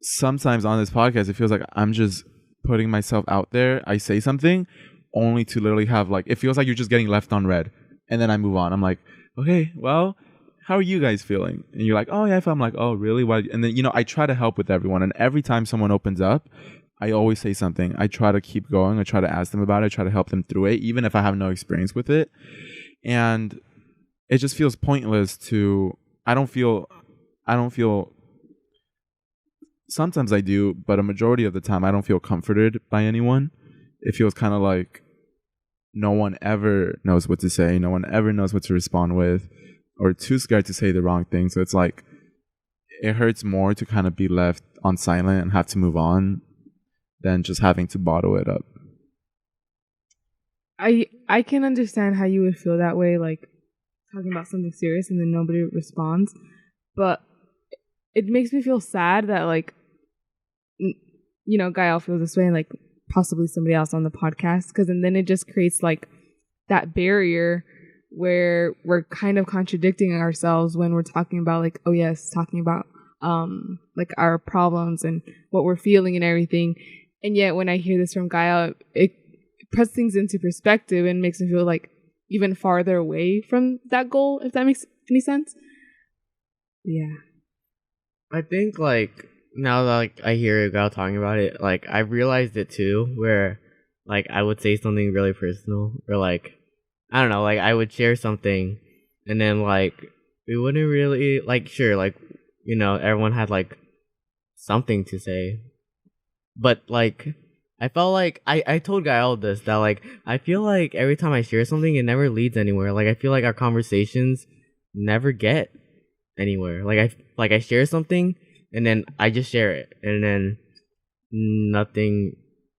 sometimes on this podcast, it feels like I'm just putting myself out there. I say something only to literally have like it feels like you're just getting left on red, and then I move on. I'm like, okay, well, how are you guys feeling? And you're like, oh yeah, I'm like, oh really? Why? And then, you know, I try to help with everyone, and every time someone opens up, I always say something. I try to keep going. I try to ask them about it. I try to help them through it, even if I have no experience with it. And it just feels pointless to. I don't feel. Sometimes I do, but a majority of the time I don't feel comforted by anyone. It feels kind of like no one ever knows what to say. No one ever knows what to respond with, or too scared to say the wrong thing. So it's like it hurts more to kind of be left on silent and have to move on than just having to bottle it up. I can understand how you would feel that way, like talking about something serious and then nobody responds, but it makes me feel sad that like, you know, Gael feels this way and like possibly somebody else on the podcast, because and then it just creates like that barrier where we're kind of contradicting ourselves when we're talking about like, oh yes, talking about like our problems and what we're feeling and everything. And yet when I hear this from Gael, it puts things into perspective and makes me feel like even farther away from that goal, if that makes any sense. Yeah. I think like now that like I hear a girl talking about it, like I realized it too, where like I would say something really personal, or like I don't know, like I would share something, and then like we wouldn't really like sure, like you know everyone had like something to say, but like I felt like I told Gael this, that like I feel like every time I share something, it never leads anywhere. Like I feel like our conversations never get anywhere. Like I share something and then I just share it and then nothing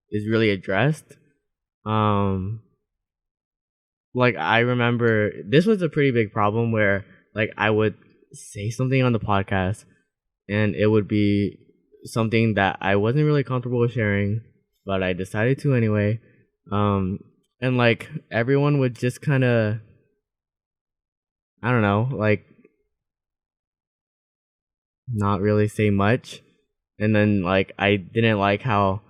is really addressed. Like I remember this was a pretty big problem where like I would say something on the podcast and it would be something that I wasn't really comfortable with sharing, but I decided to anyway. And like everyone would just kind of, I don't know, like not really say much. And then like I didn't like how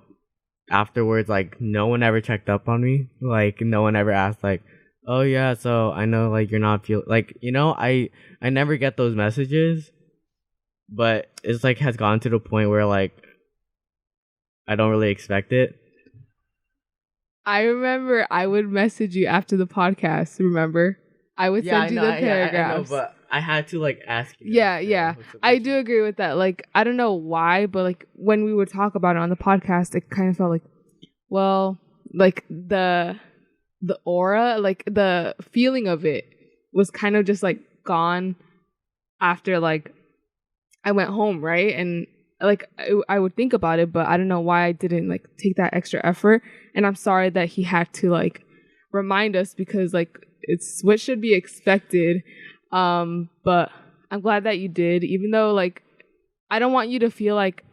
afterwards like no one ever checked up on me. Like no one ever asked like, oh yeah, so I know like you're not feel like, you know, I never get those messages, but it's like has gone to the point where like I don't really expect it. I remember I would message you after the podcast, remember? I would send you the paragraphs. I know, but I had to like ask you. Yeah. I do agree with that. Like, I don't know why, but like when we would talk about it on the podcast, it kind of felt like, well, like the aura, like the feeling of it was kind of just like gone after like I went home, right? And like I would think about it, but I don't know why I didn't like take that extra effort. And I'm sorry that he had to like remind us, because like it's what should be expected. But I'm glad that you did, even though like I don't want you to feel like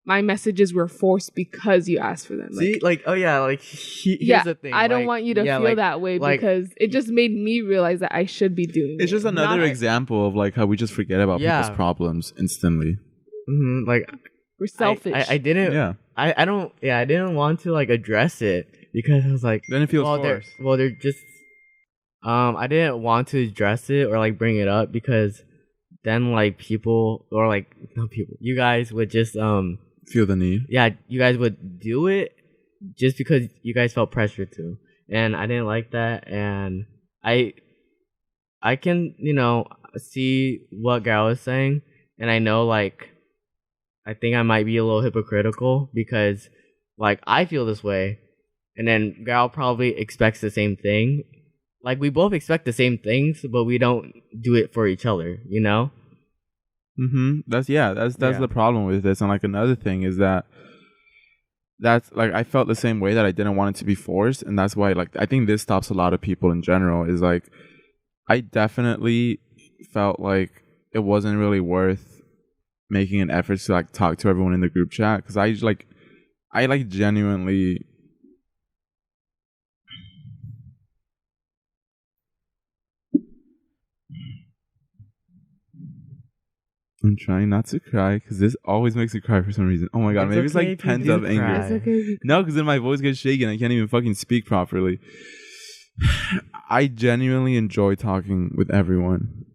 my messages were forced because you asked for them. See, like, oh yeah, like yeah, here's the thing. I don't like, want you to yeah, feel like, that way, like, because it just made me realize that I should be doing it. It's just another example of like how we just forget about people's problems instantly. Like we're selfish. I didn't. Yeah. I don't. Yeah, I didn't want to like address it because I was like, Then it feels they're forced. they're just. I didn't want to address it or like bring it up because then like people or like not people, you guys would just Feel the need. yeah, you guys would do it just because you guys felt pressure to, and I didn't like that, and I can see what Gal is saying, and I know like I think I might be a little hypocritical because like I feel this way, and then Gal probably expects the same thing. Like we both expect the same things, but we don't do it for each other, you know? That's the problem with this. And like another thing is that's like I felt the same way, that I didn't want it to be forced, and that's why like I think this stops a lot of people in general. Is like I definitely felt like it wasn't really worth making an effort to like talk to everyone in the group chat, because I genuinely I'm trying not to cry because this always makes me cry for some reason. Oh my god, maybe it's like pent up anger. It's okay. No, because then my voice gets shaken. I can't even fucking speak properly. I genuinely enjoy talking with everyone.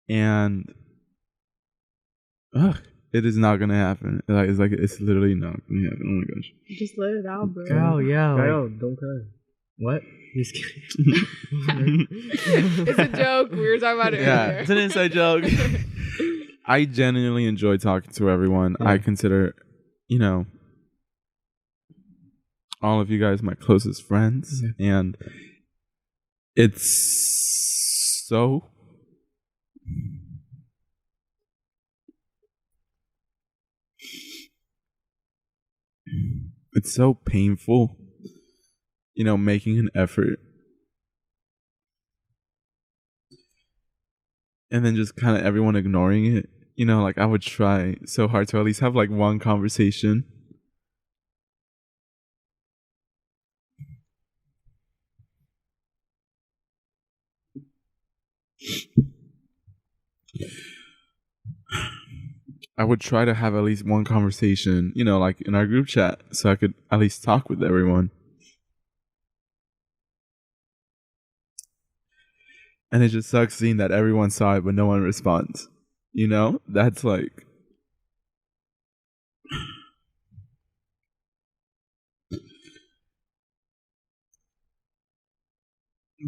And it is not gonna happen. It's literally not gonna happen. Oh my gosh. Just let it out, bro. Girl, yeah. Kyle, don't cry. What? He's kidding. It's a joke. We were talking about it Yeah, earlier. it's an inside joke. I genuinely enjoy talking to everyone. Yeah. I consider, all of you guys my closest friends. Yeah. And it's so painful, making an effort and then just kind of everyone ignoring it. Like I would try so hard to at least have like one conversation. I would try to have at least one conversation, like in our group chat, so I could at least talk with everyone. And it just sucks seeing that everyone saw it, but no one responds. That's like...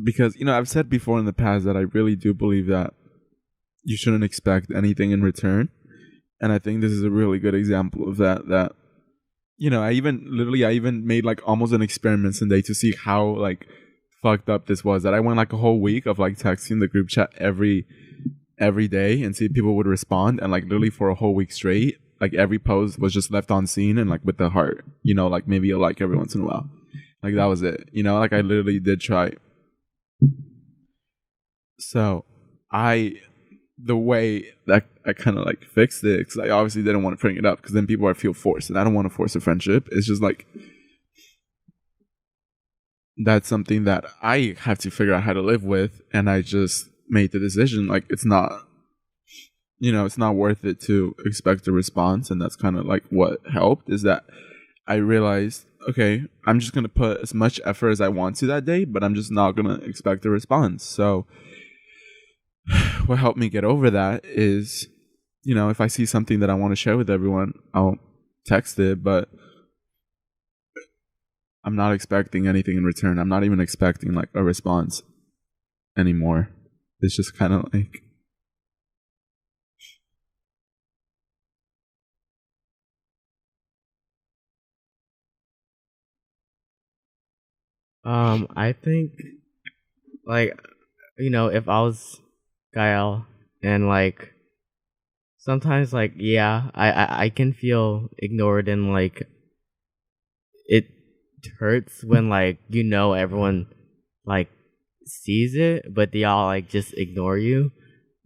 Because, I've said before in the past that I really do believe that you shouldn't expect anything in return. And I think this is a really good example of that, I even made like almost an experiment Sunday to see how like fucked up this was, that I went like a whole week of like texting the group chat every day and see if people would respond, and like literally for a whole week straight, like every post was just left on scene and like with the heart, like maybe a like every once in a while, like that was it, like I literally did try. So the way that I kind of like fixed it, because I obviously didn't want to bring it up because then people would feel forced, and I don't want to force a friendship. It's just like that's something that I have to figure out how to live with, and I just made the decision like it's not worth it to expect a response. And that's kind of like what helped, is that I realized, okay, I'm just gonna put as much effort as I want to that day, but I'm just not gonna expect a response. So what helped me get over that is, if I see something that I want to share with everyone, I'll text it, but I'm not expecting anything in return. I'm not even expecting like a response anymore. It's just kind of like... I think, like, if I was Gael, and like sometimes like yeah, I can feel ignored, and like it hurts when like everyone like sees it, but they all like just ignore you.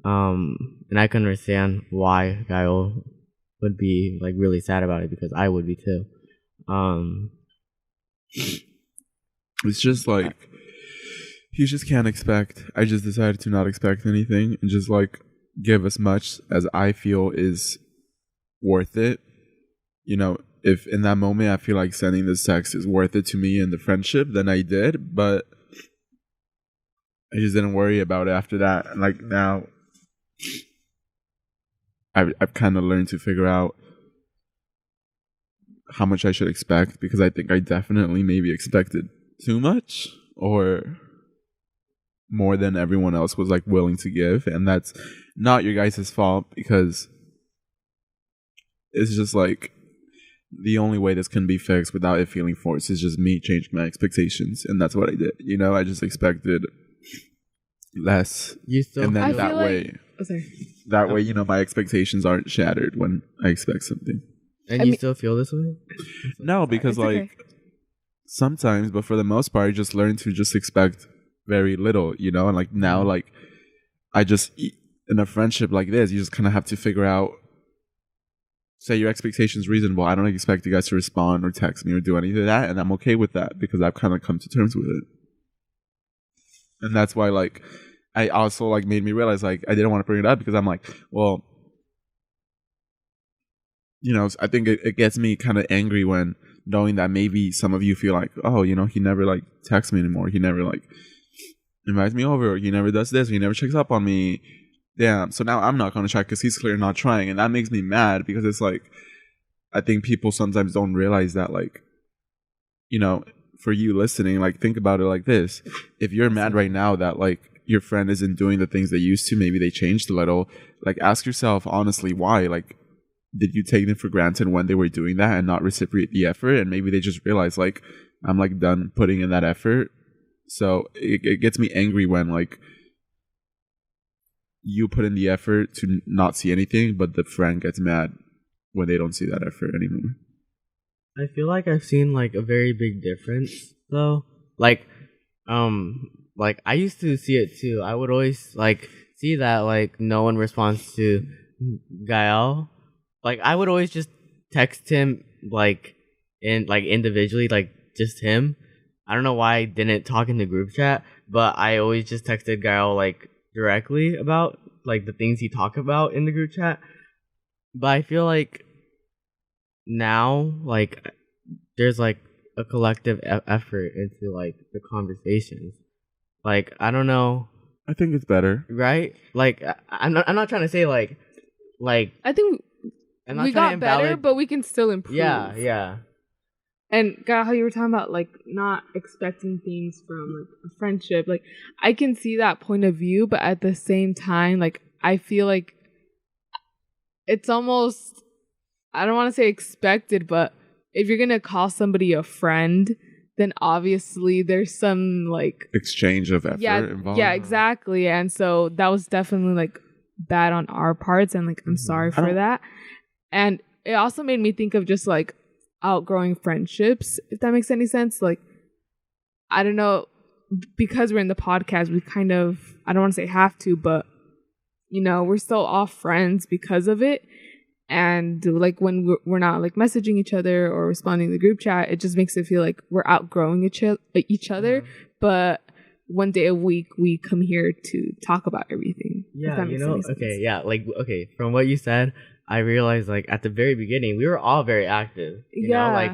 And I can understand why Gael would be like really sad about it, because I would be too. It's just like you just can't expect. I just decided to not expect anything and just like give as much as I feel is worth it. You know, if in that moment I feel like sending this text is worth it to me and the friendship, then I did. But I just didn't worry about it after that. And like now, I've kind of learned to figure out how much I should expect, because I think I definitely maybe expected too much or more than everyone else was like willing to give, and that's not your guys' fault, because it's just like the only way this can be fixed without it feeling forced is just me changing my expectations, and that's what I did. You know, I just expected less, and then that way, you know, my expectations aren't shattered when I expect something. And you still feel this way? No, because like sometimes, but for the most part, I just learned to just expect very little, you know. And like now, like I just in a friendship like this, you just kind of have to figure out, say your expectations reasonable. I don't expect you guys to respond or text me or do any of that, and I'm okay with that because I've kind of come to terms with it. And that's why like I also like made me realize like I didn't want to bring it up, because I'm like, well, you know, I think it gets me kind of angry when knowing that maybe some of you feel like, oh, you know, he never like texts me anymore, he never like invites me over, or he never does this, or he never checks up on me. Damn, so now I'm not going to try because he's clearly not trying, and that makes me mad, because it's like I think people sometimes don't realize that, like, you know, for you listening, like, think about it like this. If you're mad right now that like your friend isn't doing the things they used to, maybe they changed a little, like ask yourself honestly why. Like, did you take them for granted when they were doing that and not reciprocate the effort? And maybe they just realized like, I'm like done putting in that effort. So it gets me angry when like you put in the effort to not see anything, but the friend gets mad when they don't see that effort anymore. I feel like I've seen like a very big difference though. Like I used to see it too. I would always like see that like no one responds to Gael. Like I would always just text him like individually, like just him. I don't know why I didn't talk in the group chat, but I always just texted Gael like directly about like the things he talked about in the group chat. But I feel like now like there's like a collective effort into like the conversations. Like I don't know. I think it's better, right? Like I'm not trying to say like I think we got better, but we can still improve. Yeah. And God, how you were talking about like not expecting things from like a friendship, like I can see that point of view, but at the same time, like I feel like it's almost, I don't want to say expected, but if you're gonna call somebody a friend, then obviously there's some like exchange of effort involved. Yeah, exactly. And so that was definitely like bad on our parts, and like I'm sorry for that. And it also made me think of just like outgrowing friendships, if that makes any sense. Like, I don't know, because we're in the podcast, we kind of, I don't want to say have to, but you know, we're still all friends because of it. And like when we're not like messaging each other or responding to the group chat, it just makes it feel like we're outgrowing each other. But one day a week we come here to talk about everything. Yeah, you know, okay, yeah, like, okay, from what you said, I realized like at the very beginning, we were all very active. You know, like,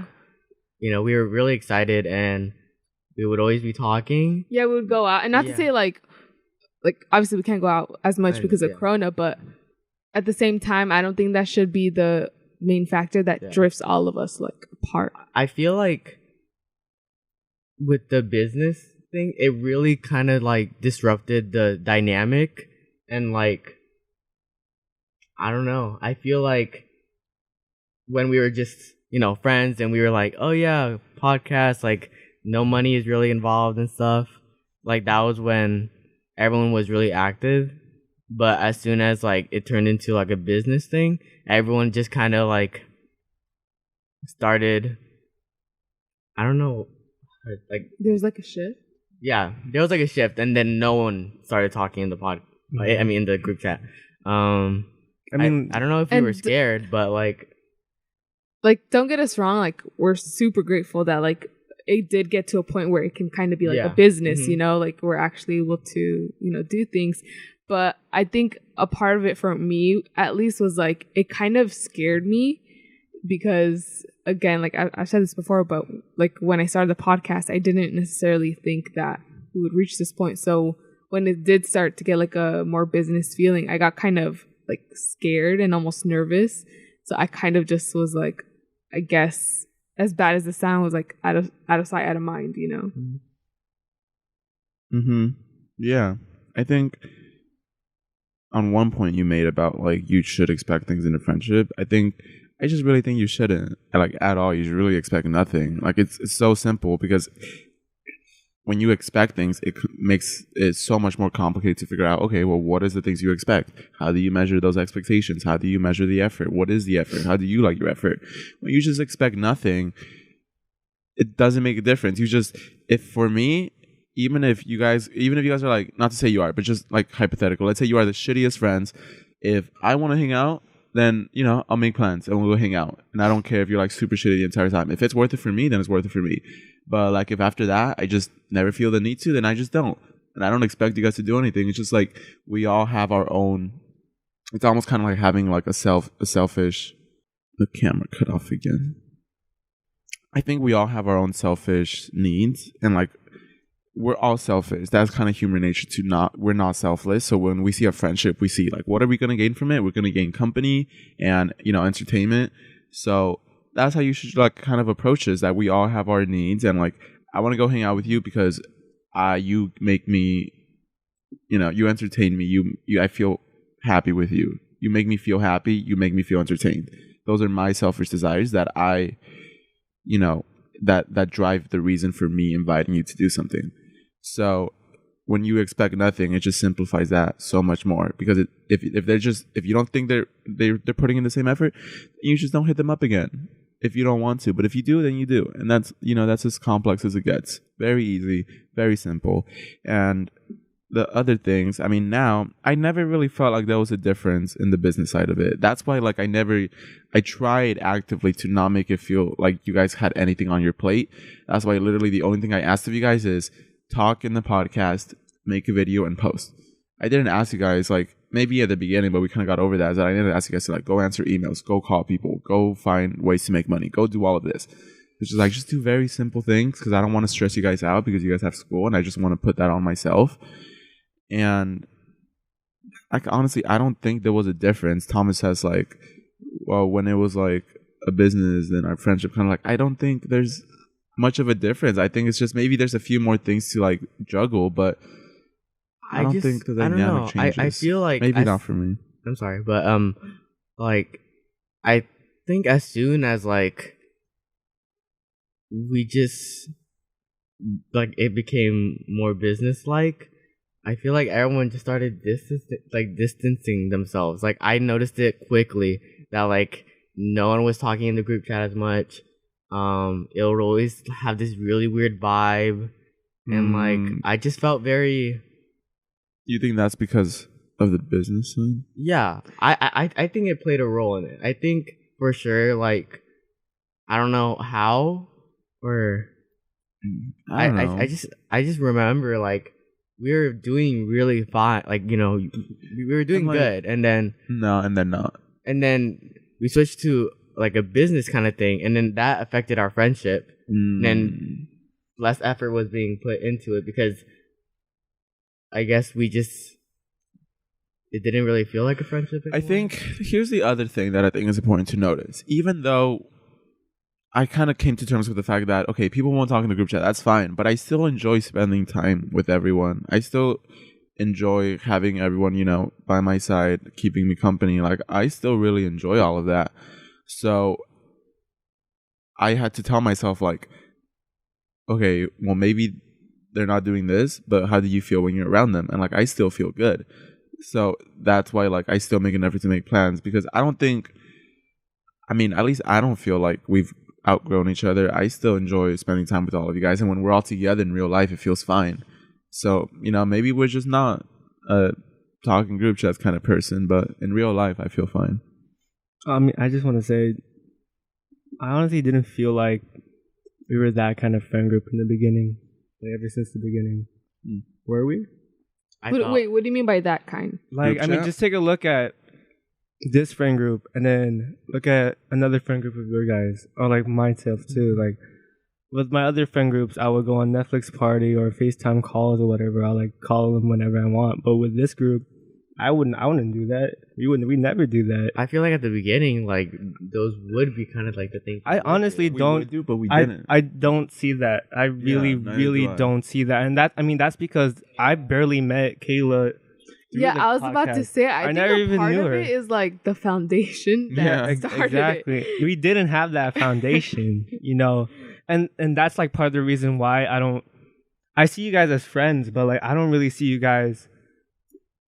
you know, we were really excited and we would always be talking. Yeah, we would go out. And not to say like obviously we can't go out as much because of Corona, but at the same time, I don't think that should be the main factor that drifts all of us like apart. I feel like with the business thing, it really kind of like disrupted the dynamic, and like, I don't know. I feel like when we were just, you know, friends and we were like, oh yeah, podcast, like no money is really involved and stuff. Like that was when everyone was really active. But as soon as like it turned into like a business thing, everyone just kind of like started. I don't know, like There's like a shift. yeah, there was like a shift, and then no one started talking in the pod. I mean, in the group chat. I mean, I don't know if we And were scared, but like don't get us wrong, like we're super grateful that like it did get to a point where it can kind of be like Yeah. a business, Mhm. you know, like we're actually able to, you know, do things. But I think a part of it for me at least was like it kind of scared me because again, like I've said this before, but like when I started the podcast, I didn't necessarily think that we would reach this point. So when it did start to get like a more business feeling, I got kind of like scared and almost nervous. So I kind of just was like, I guess as bad as the sound was, like out of sight, out of mind, you know. Yeah, I think on one point you made about like you should expect things in a friendship. I just really think you shouldn't, like, at all. You should really expect nothing. Like it's so simple because when you expect things, it makes it so much more complicated to figure out, okay, well, what is the things you expect? How do you measure those expectations? How do you measure the effort? What is the effort? How do you like your effort? When you just expect nothing, it doesn't make a difference. You just, if for me, even if you guys are like, not to say you are, but just like hypothetical, let's say you are the shittiest friends. If I want to hang out, then, you know, I'll make plans and we'll go hang out. And I don't care if you're like super shitty the entire time. If it's worth it for me, then it's worth it for me. But like if after that I just never feel the need to, then I just don't. And I don't expect you guys to do anything. It's just like we all have our own. It's almost kind of like having like a selfish. The camera cut off again. I think we all have our own selfish needs, and like we're all selfish. That's kind of human nature we're not selfless. So when we see a friendship, we see like, what are we going to gain from it? We're going to gain company and, you know, entertainment. So that's how you should like kind of approach this, that we all have our needs. And like, I want to go hang out with you because you make me, you know, you entertain me. I feel happy with you. You make me feel happy. You make me feel entertained. Those are my selfish desires that you know, that drive the reason for me inviting you to do something. So when you expect nothing, it just simplifies that so much more. Because if you don't think they're putting in the same effort, you just don't hit them up again. If you don't want to, but if you do, then you do, and that's, you know, that's as complex as it gets. Very easy, very simple. And the other things, I mean, now I never really felt like there was a difference in the business side of it. That's why, like, I tried actively to not make it feel like you guys had anything on your plate. That's why literally the only thing I asked of you guys is talk in the podcast, make a video, and post. I didn't ask you guys, like, maybe at the beginning, but we kind of got over that. Is that I didn't ask you guys to like go answer emails, go call people, go find ways to make money, go do all of this. It's just like, just do very simple things because I don't want to stress you guys out because you guys have school, and I just want to put that on myself. And like, honestly, I don't think there was a difference. Thomas says like, well, when it was like a business, then our friendship kind of like, I don't think there's much of a difference. I think it's just maybe there's a few more things to like juggle, but I don't think the dynamic changes. I feel like maybe not for me. I'm sorry, but like I think as soon as like we just like it became more business like, I feel like everyone just started distancing themselves. Like I noticed it quickly that like no one was talking in the group chat as much. It would always have this really weird vibe, and like I just felt very. You think that's because of the business side? Yeah, I think it played a role in it. I think for sure, like I don't know how, or I don't know. I just remember like we were doing really fine, like, you know, we were doing like, good, and then not, and then we switched to like a business kind of thing, and then that affected our friendship. And then less effort was being put into it because I guess it didn't really feel like a friendship anymore. I think here's the other thing that I think is important to notice. Even though I kind of came to terms with the fact that, okay, people won't talk in the group chat, that's fine, but I still enjoy spending time with everyone. I still enjoy having everyone, you know, by my side, keeping me company. Like, I still really enjoy all of that. So I had to tell myself, like, okay, well, maybe they're not doing this, but how do you feel when you're around them? And like, I still feel good. So that's why like I still make an effort to make plans, because I don't think, I mean, at least I don't feel like we've outgrown each other. I still enjoy spending time with all of you guys, and when we're all together in real life, it feels fine. So, maybe we're just not a talking group chat kind of person, but in real life, I feel fine. I mean, I just want to say, I honestly didn't feel like we were that kind of friend group in the beginning, like ever since the beginning. Were we? Wait, what do you mean by that kind? Like, Group I mean, chat? just take a look at this friend group and then look at another friend group of your guys, or like myself too. Like with my other friend groups, I would go on Netflix party or FaceTime calls or whatever. I'll like call them whenever I want. But with this group, I wouldn't do that. We never do that. I feel like at the beginning, like those would be kind of like the thing. I honestly We don't would do, but we didn't. I don't see that. I really, neither really do I. don't see that. And that's because I barely met Kayla. through Yeah, the I was about to podcast. say, I think never a even part knew of her. it is like the foundation that started Exactly. it. We didn't have that foundation, and that's like part of the reason why I see you guys as friends, but like I don't really see you guys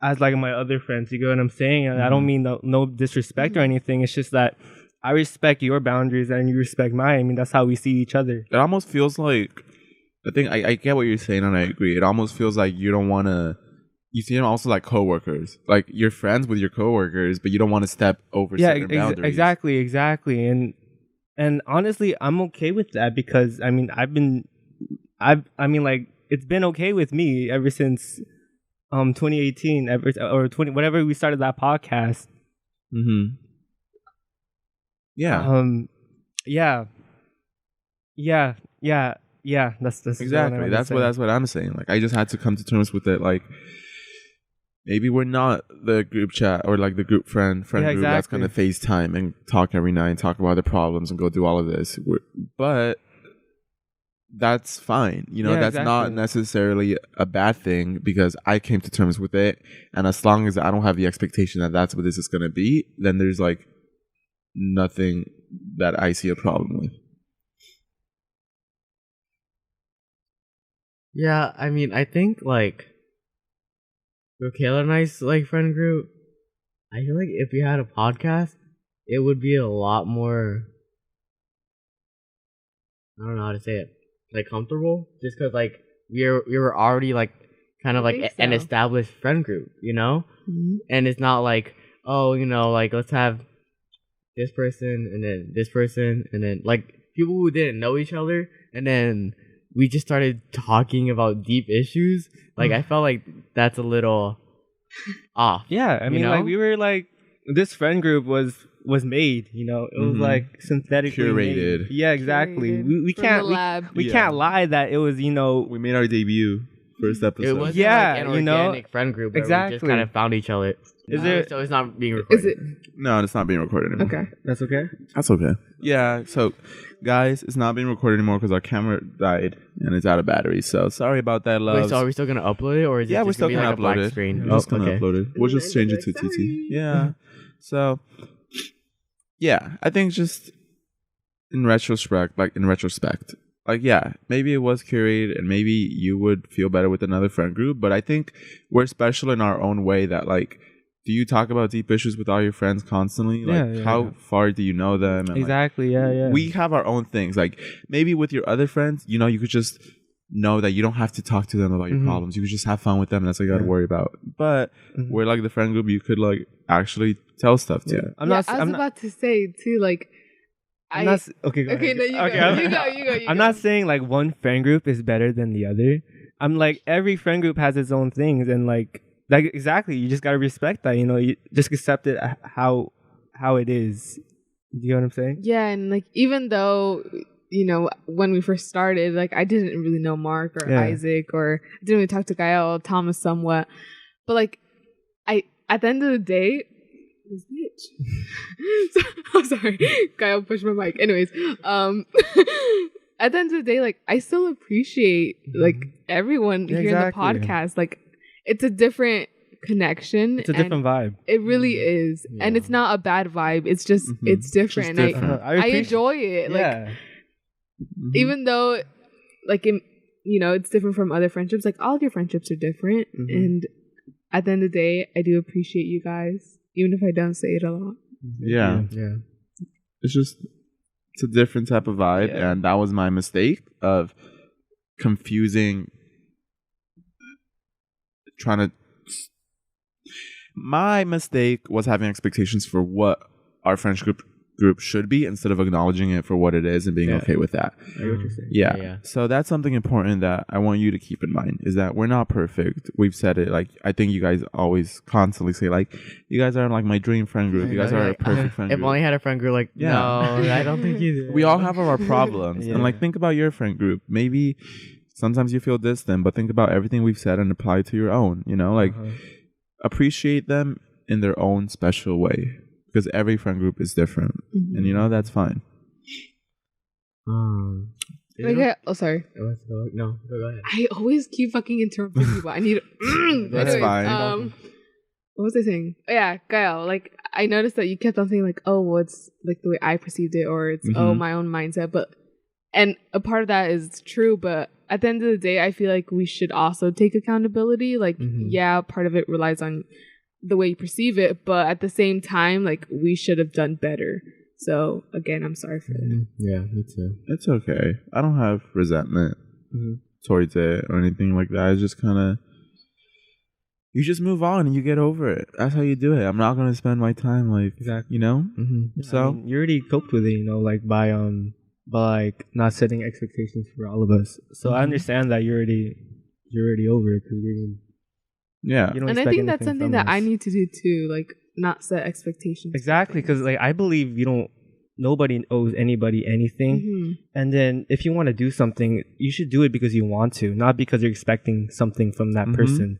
as like my other friends. You get what I'm saying? And I don't mean no disrespect or anything. It's just that I respect your boundaries and you respect mine. I mean, that's how we see each other. It almost feels like, I think I get what you're saying, and I agree. It almost feels like you don't want to. You see them also like coworkers, like you're friends with your coworkers, but you don't want to step over certain boundaries. Exactly. And honestly, I'm okay with that because I mean, like it's been okay with me ever since 2018, or 20 whatever we started that podcast. Mm-hmm. Yeah. Yeah. That's Exactly. That's what I'm saying. Like I just had to come to terms with it. Like maybe we're not the group chat or like the group friend group that's exactly. gonna FaceTime and talk every night and talk about the problems and go do all of this. But that's fine. That's not necessarily a bad thing because I came to terms with it. And as long as I don't have the expectation that that's what this is gonna be, then there's like nothing that I see a problem with. Yeah, I mean, I think like with Kayla and I's like friend group, I feel like if we had a podcast, it would be a lot more. I don't know how to say it, like comfortable, just because like we were already like kind of I like think an so. established friend group, Mhm. and it's not like like let's have this person and then this person and then like people who didn't know each other and then we just started talking about deep issues. Like I felt like that's a little off. Yeah, I mean, know? like we were like this friend group was made. It was like synthetically Curated. made. Yeah, exactly. Curated We from can't the lab. we Yeah. can't lie that it was We made our debut first episode. It wasn't Yeah, like an you know? organic friend group where we just Exactly. kind of found each other. Is there- So it's not being recorded. Is it No, it's not being recorded anymore. okay? That's okay. That's okay. Yeah, so guys, it's not being recorded anymore because our camera died and it's out of battery. So sorry about that, love. Wait, so are we still gonna upload it, or is it Yeah, just we're still be gonna like a black upload it. screen? We're just gonna okay. upload it. We'll just change it to TT. Yeah. So yeah, I think just in retrospect, yeah, maybe it was curated and maybe you would feel better with another friend group, but I think we're special in our own way that like, do you talk about deep issues with all your friends constantly? Like, Yeah. how far do you know them? And, like, Exactly. Yeah. we have our own things. Like maybe with your other friends, you could just know that you don't have to talk to them about your Mhm. problems. You could just have fun with them. And that's what you got to Yeah. worry about. But Mhm. we're like the friend group you could like actually tell stuff to. Yeah. I was about to say too, like I'm not. Okay. Go okay, ahead. no, you go. You go. I'm not saying like one friend group is better than the other. I'm like every friend group has its own things, and like exactly, you just gotta respect that. You just accept it how it is. Do you know what I'm saying? Yeah, and like even though when we first started, like I didn't really know Mark or Yeah. Isaac, or I didn't really talk to Gael, Thomas somewhat, but like at the end of the day, this bitch. So, I'm sorry, Gael pushed my mic. Anyways, at the end of the day, like I still appreciate like everyone Yeah, here in the exactly. podcast. Like it's a different connection. It's a and different vibe. It really is, and Yeah. it's not a bad vibe. It's just Mhm. it's different. Just and different. I enjoy it. Like Yeah. Mhm. even though like it's different from other friendships. Like all of your friendships are different, Mhm. and at the end of the day, I do appreciate you guys, even if I don't say it a lot. Yeah. Yeah. It's just, it's a different type of vibe. Yeah. And that was my mistake of confusing, my mistake was having expectations for what our friendship group should be instead of acknowledging it for what it is and being okay with that. I get what you're saying. Yeah. Yeah. So that's something important that I want you to keep in mind, is that we're not perfect. We've said it. Like, I think you guys always constantly say, like, you guys are like my dream friend group. You guys are a perfect friend If group. only had a friend group like, Yeah. no, I don't think you do. We all have our problems. Yeah. And like, think about your friend group. Maybe sometimes you feel distant, but think about everything we've said and apply it to your own, you know, like appreciate them in their own special way, because every friend group is different. And you know, that's fine. Okay, oh, sorry. No, go ahead. I always keep fucking interrupting people. I need. That's fine. What was I saying? Oh, yeah, Gael. Like, I noticed that you kept on saying like, "Oh, well, it's like the way I perceived it," or it's my own mindset. And a part of that is true. But at the end of the day, I feel like we should also take accountability. Like, yeah, part of it relies on the way you perceive it, but at the same time, like, we should have done better. So again, I'm sorry for that. Yeah, me too. It's okay. I don't have resentment towards it or anything like that. It's just kind of, you just move on and you get over it. That's how you do it. I'm not going to spend my time like, you know? So I mean, you already coped with it, you know, like by like not setting expectations for all of us. So I understand that you're already over it, because yeah. you don't And I expect think that's anything something from that I us. need to do too, like not set expectations. Exactly, because like I believe nobody owes anybody anything. And then if you want to do something, you should do it because you want to, not because you're expecting something from that person.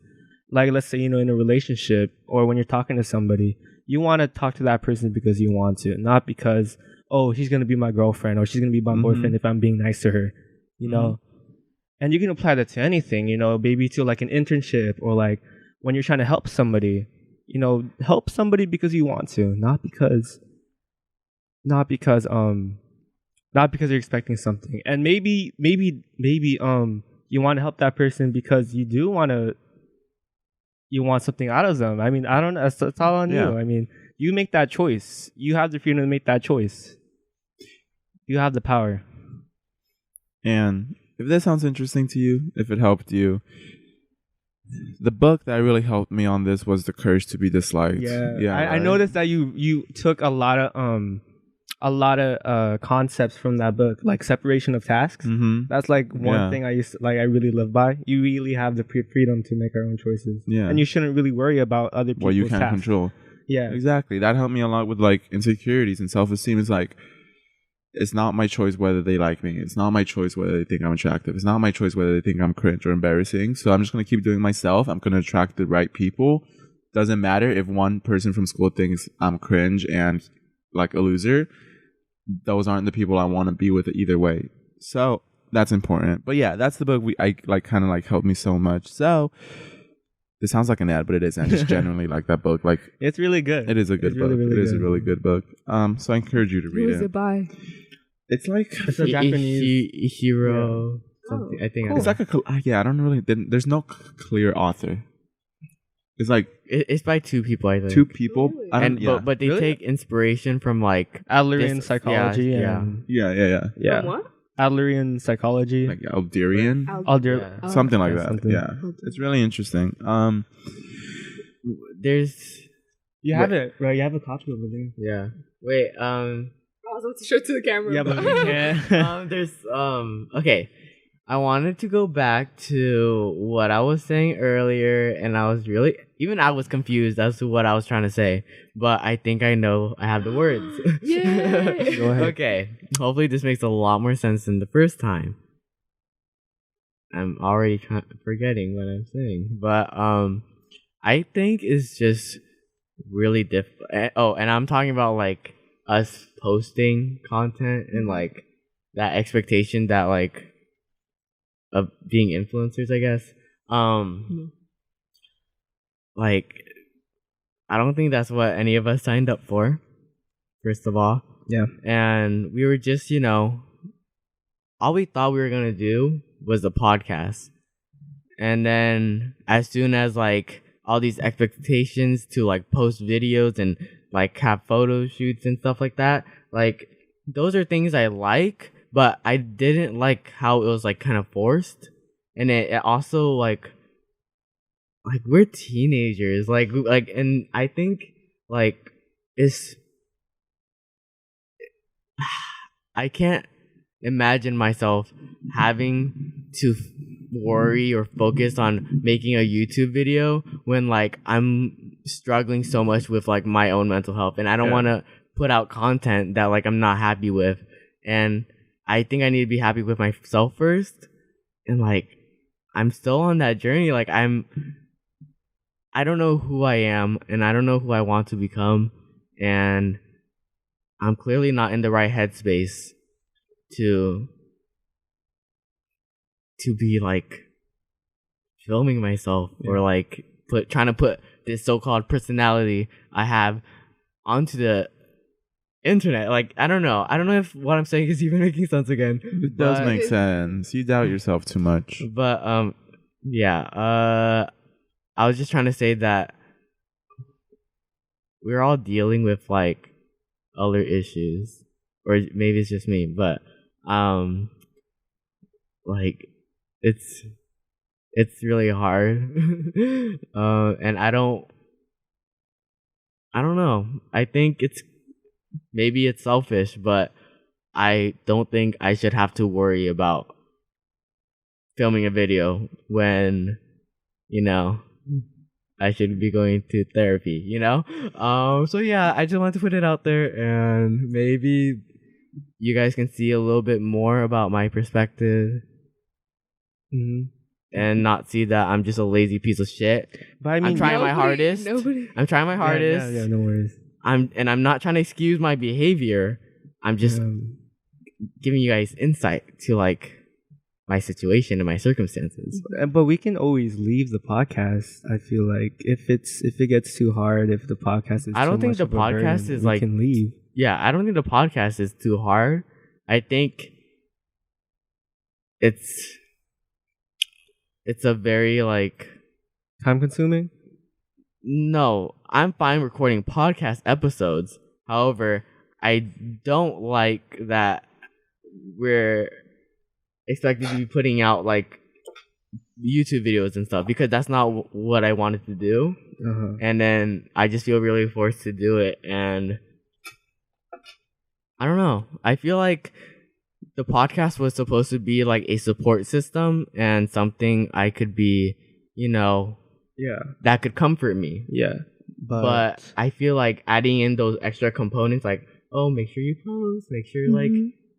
Like, let's say, you know, in a relationship or when you're talking to somebody, you want to talk to that person because you want to, not because, oh, she's going to be my girlfriend or she's going to be my boyfriend if I'm being nice to her, you know? And you can apply that to anything, you know, maybe to like an internship, or like when you're trying to help somebody, you know, help somebody because you want to, not because you're expecting something. And maybe you want to help that person because you want something out of them. I mean, I don't know. It's all on you. I mean, you make that choice. You have the freedom to make that choice. You have the power. And if this sounds interesting to you, if it helped you, the book that really helped me on this was The Courage to Be Disliked. Yeah. I noticed that you took a lot of concepts from that book, like separation of tasks. That's like one thing I really live by. You really have the freedom to make our own choices. Yeah. And you shouldn't really worry about other people's what you can't tasks. control. Yeah. Exactly. That helped me a lot with like insecurities and self-esteem. It's like, it's not my choice whether they like me. It's not my choice whether they think I'm attractive. It's not my choice whether they think I'm cringe or embarrassing. So I'm just going to keep doing myself. I'm going to attract the right people. Doesn't matter if one person from school thinks I'm cringe and like a loser. Those aren't the people I want to be with either way. So that's important. But yeah, that's the book I like, kind of like helped me so much. So this sounds like an ad, but it isn't. I just genuinely like that book. Like, it's really good. It is a good book. It is a really good book. So I encourage you to read Who is it by? It's like it's a Japanese hero. Something. I think cool. It's like I don't really. There's no clear author. It's like it's by two people. I think two people. Really? But they take inspiration from like Adlerian psychology. Yeah. From what? Adlerian psychology. Like Alderian. Something like that. Something. Yeah. It's really interesting. There's. You have it, right? You have a copy over there. Yeah. Wait. I was about to show it to the camera. Yeah, but we can't. There's okay. I wanted to go back to what I was saying earlier, and I was confused as to what I was trying to say, but I think I know I have the words. Yay! Go ahead. Okay. Hopefully this makes a lot more sense than the first time. I'm already forgetting what I'm saying, but I think it's just really difficult. Oh, and I'm talking about like us posting content and like that expectation that like of being influencers, I guess. Like I don't think that's what any of us signed up for, first of all. Yeah. And we were just, you know, all we thought we were gonna do was a podcast. And then as soon as like all these expectations to like post videos and like have photo shoots and stuff like that. Like those are things I like, but I didn't like how it was like kind of forced. And it also like we're teenagers, like and I think like it's I can't imagine myself having to worry or focus on making a YouTube video when like I'm struggling so much with like my own mental health, and I don't want to put out content that like I'm not happy with. And I think I need to be happy with myself first. And like I'm still on that journey. Like I don't know who I am, and I don't know who I want to become, and I'm clearly not in the right headspace to be like filming myself or like trying to put this so-called personality I have onto the internet. Like I don't know if what I'm saying is even making sense again. It does make sense. You doubt yourself too much. But I was just trying to say that we're all dealing with like other issues, or maybe it's just me, but like it's really hard. And I don't know. I think maybe it's selfish, but I don't think I should have to worry about filming a video when, you know, I should be going to therapy, you know? So yeah, I just wanted to put it out there, and maybe you guys can see a little bit more about my perspective. And not see that I'm just a lazy piece of shit. But I mean, I'm trying my hardest. I'm trying my hardest. Yeah, no worries. I'm not trying to excuse my behavior. I'm just giving you guys insight to like my situation and my circumstances. But we can always leave the podcast. I feel like if it gets too hard, if the podcast is I don't too think much the of a podcast burden, is we like can leave. Yeah, I don't think the podcast is too hard. I think it's a very like time consuming. No, I'm fine recording podcast episodes. However, I don't like that we're expected to be putting out like YouTube videos and stuff, because that's not what I wanted to do. And then I just feel really forced to do it, and I don't know. I feel like the podcast was supposed to be like a support system and something I could be, you know, that could comfort me. Yeah. But I feel like adding in those extra components, like, oh, make sure you post, make sure like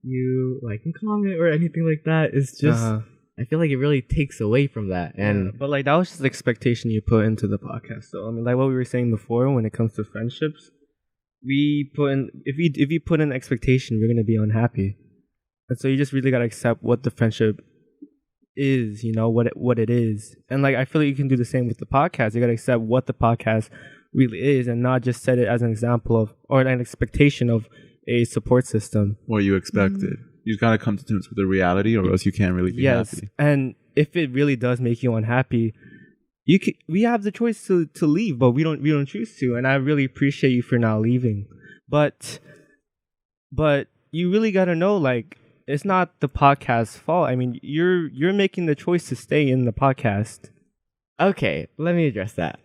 you like and comment or anything like that, is just I feel like it really takes away from that. And but like that was just the expectation you put into the podcast. So I mean, like what we were saying before, when it comes to friendships, we put in if you put in expectation, you're gonna be unhappy. And so you just really gotta accept what the friendship is, you know, what it is. And like I feel like you can do the same with the podcast. You gotta accept what the podcast really is, and not just set it as an example of or an expectation of a support system. What you expected. You just gotta come to terms with the reality, or else you can't really be happy. And if it really does make you unhappy, we have the choice to leave, but we don't choose to. And I really appreciate you for not leaving. But you really gotta know, like, it's not the podcast's fault. I mean, you're making the choice to stay in the podcast. Okay, let me address that.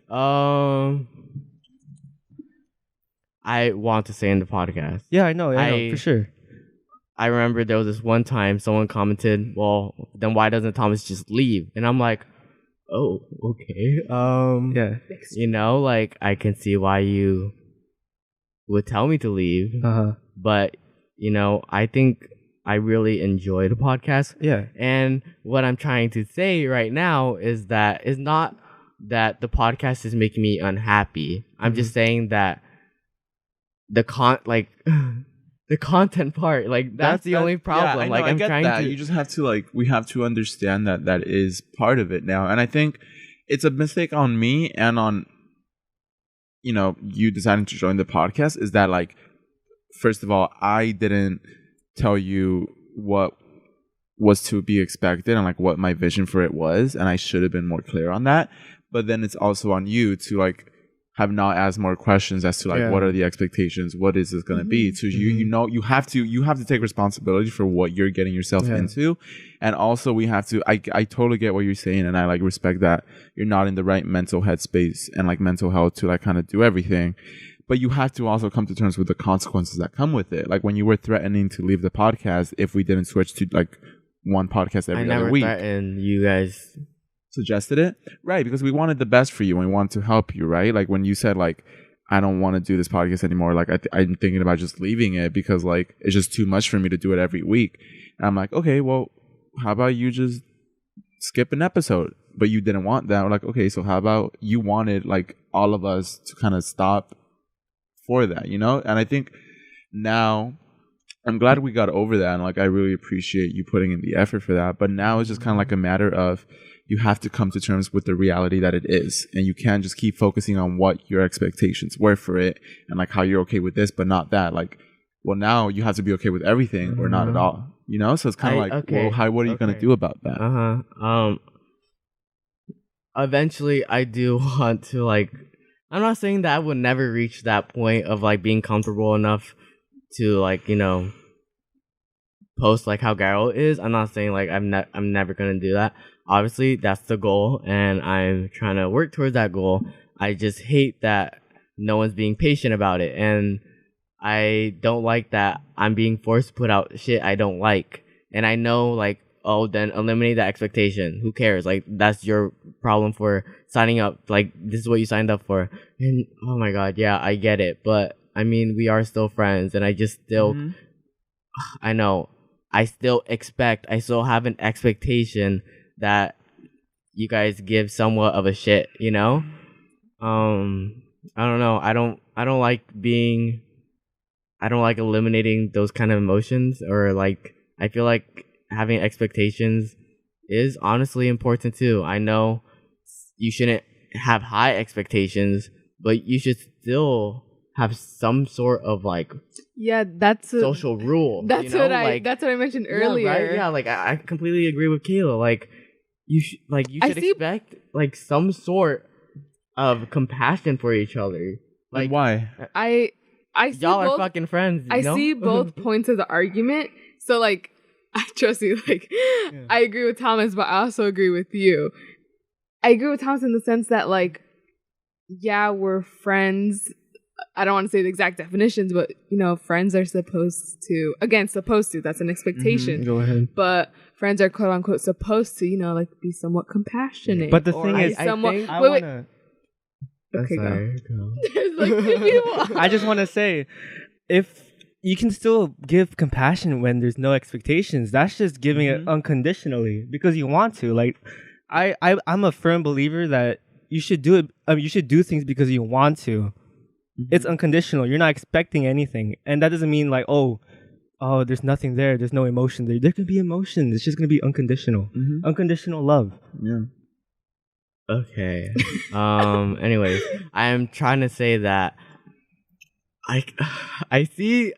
I want to stay in the podcast. Yeah, I know, for sure. I remember there was this one time someone commented, well, then why doesn't Thomas just leave? And I'm like, oh, okay. You know, like, I can see why you would tell me to leave. But, you know, I think I really enjoy the podcast. Yeah. And what I'm trying to say right now is that it's not that the podcast is making me unhappy. I'm just saying that the content part, like that's the only problem. Yeah, I'm trying that. to. You just have to we have to understand that is part of it now. And I think it's a mistake on me and on, you know, you deciding to join the podcast, is that like, first of all, I didn't tell you what was to be expected and like what my vision for it was, and I should have been more clear on that. but then it's also on you to like have not asked more questions as to like what are the expectations, what is this going to be. So you know you have to take responsibility for what you're getting yourself into. And also we have to I totally get what you're saying, and I like respect that you're not in the right mental headspace and like mental health to like kind of do everything. But you have to also come to terms with the consequences that come with it. Like when you were threatening to leave the podcast if we didn't switch to like one podcast every other week. I never threatened you guys. Suggested it, right? Because we wanted the best for you and we wanted to help you, right? Like when you said like I don't want to do this podcast anymore, like I'm thinking about just leaving it because like it's just too much for me to do it every week. And I'm like, okay, well, how about you just skip an episode? But you didn't want that. We're like, okay, so how about you wanted like all of us to kind of stop for that, you know? And I think now I'm glad we got over that, and like I really appreciate you putting in the effort for that. But now it's just kind of like a matter of you have to come to terms with the reality that it is, and you can't just keep focusing on what your expectations were for it and like how you're okay with this but not that. Like, well, now you have to be okay with everything or not at all, you know? So it's kind of like, well, what are you going to do about that? Eventually I do want to like, I'm not saying that I would never reach that point of like being comfortable enough to like, you know, post like how Garrel is. I'm not saying like I'm never gonna do that. Obviously that's the goal and I'm trying to work towards that goal. I just hate that no one's being patient about it, and I don't like that I'm being forced to put out shit I don't like. And I know like, oh, then eliminate that expectation. Who cares? Like that's your problem for signing up. Like this is what you signed up for. And oh my god, yeah, I get it. But I mean, we are still friends, and I just still I know I still have an expectation that you guys give somewhat of a shit, you know? I don't know. I don't like eliminating those kind of emotions, or like I feel like having expectations is honestly important too. I know you shouldn't have high expectations, but you should still have some sort of like that's social rule. That's what I mentioned earlier. Yeah, right? Yeah, like I completely agree with Kayla. Like you should expect like some sort of compassion for each other. Like why? I see y'all both, are fucking friends. I see both points of the argument. So like, I trust you. Like, I agree with Thomas, but I also agree with you. I agree with Thomas in the sense that like, yeah, we're friends. I don't want to say the exact definitions, but you know, friends are supposed to, that's an expectation. Go ahead. But friends are quote unquote supposed to, you know, like be somewhat compassionate. But the thing is, Okay, go. Like, I just want to say, if you can still give compassion when there's no expectations, that's just giving it unconditionally because you want to. Like, I'm a firm believer that you should do it. You should do things because you want to. It's unconditional. You're not expecting anything, and that doesn't mean like, oh, there's nothing there. There's no emotion there. There can be emotion. It's just gonna be unconditional. Unconditional love. Yeah. Okay. Anyways, I am trying to say that I agree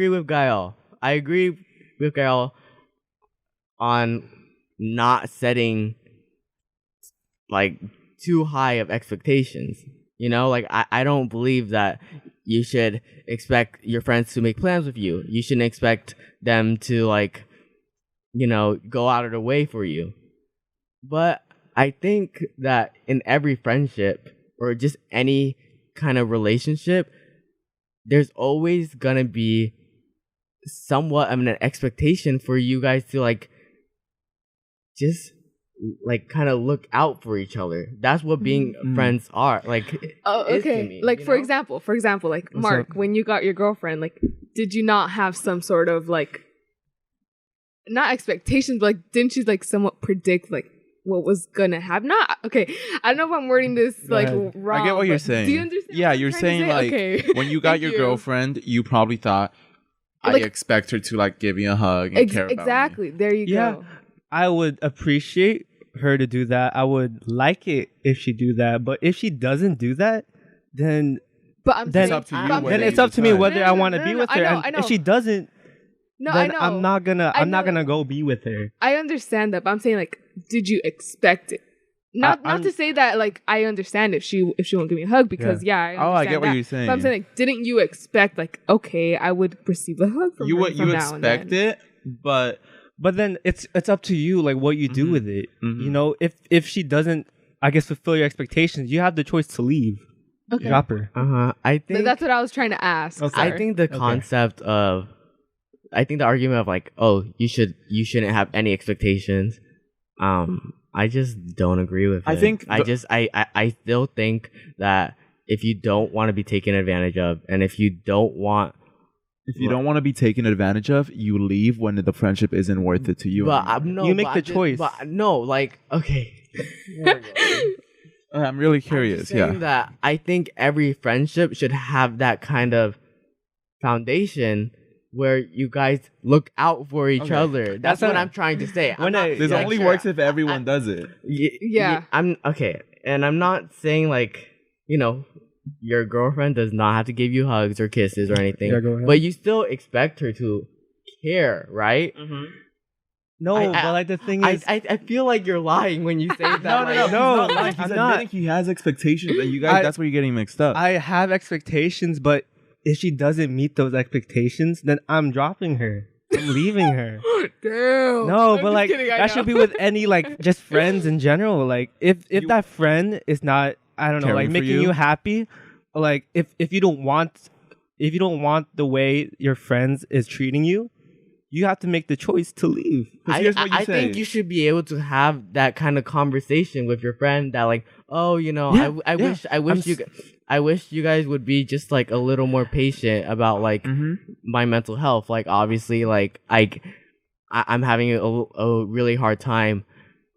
with Gael. I agree with Gael on not setting like too high of expectations. You know, like I don't believe that you should expect your friends to make plans with you. You shouldn't expect them to like, you know, go out of their way for you. But I think that in every friendship or just any kind of relationship, there's always gonna be somewhat of an expectation for you guys to like just like kind of look out for each other. That's what being friends are. Like, okay. Me, like for example, like Mark, when you got your girlfriend, like, did you not have some sort of like, not expectations, but like, didn't you like somewhat predict like what was gonna happen? Not okay. I don't know if I'm wording this like wrong. I get what you're saying. Do you understand? Yeah, you're saying like when you got your girlfriend, you probably thought, I expect her to like give you a hug and care about me. Exactly. There you go. I would appreciate her to do that. I would like it if she do that. But if she doesn't do that, then it's up to you. Then it's up to me whether I want to be with her. I know. If she doesn't, then I know. I'm not gonna go be with her. I understand that, but I'm saying like, did you expect it? not I'm- to say that like I understand if she won't give me a hug because I understand I get what that. you're saying. But I'm saying like, didn't you expect like okay, I would receive a hug from You her would from you now and expect then. it, but then it's up to you, like what you do with it. You know, if she doesn't, I guess, fulfill your expectations, you have the choice to leave. Okay. Drop her. I But think that's what I was trying to ask. Okay. I Sorry. think the concept of, I think the argument of like, oh, you shouldn't have any expectations. I just don't agree with it. I think I still think that if you don't want to be taken advantage of, and if you don't want to be taken advantage of, you leave when the friendship isn't worth it to you. but anymore. You make the choice. But no, like okay. I'm really I'm curious. just saying that I think every friendship should have that kind of foundation where you guys look out for each other. That's what I'm trying to say. This only works if everyone does it. Yeah. I'm okay, and I'm not saying like, you know, your girlfriend does not have to give you hugs or kisses or anything, Yeah, go ahead. but you still expect her to care, right? No, but like the thing is, I feel like you're lying when you say that. no, He's I'm admitting not. he has expectations, and you guys, that's where you're getting mixed up. I have expectations, but if she doesn't meet those expectations, then I'm dropping her. I'm leaving her. Damn. No, I'm but just like kidding, I that know. should be with any like just friends in general. Like if that friend is not, I don't know, Caring like for making you? you happy, like if you don't want the way your friends is treating you, you have to make the choice to leave. Here's what you I say. think you should be able to have that kind of conversation with your friend that like, oh, you know, Yeah, I wish you guys would be just like a little more patient about like my mental health. Like obviously like I'm having a really hard time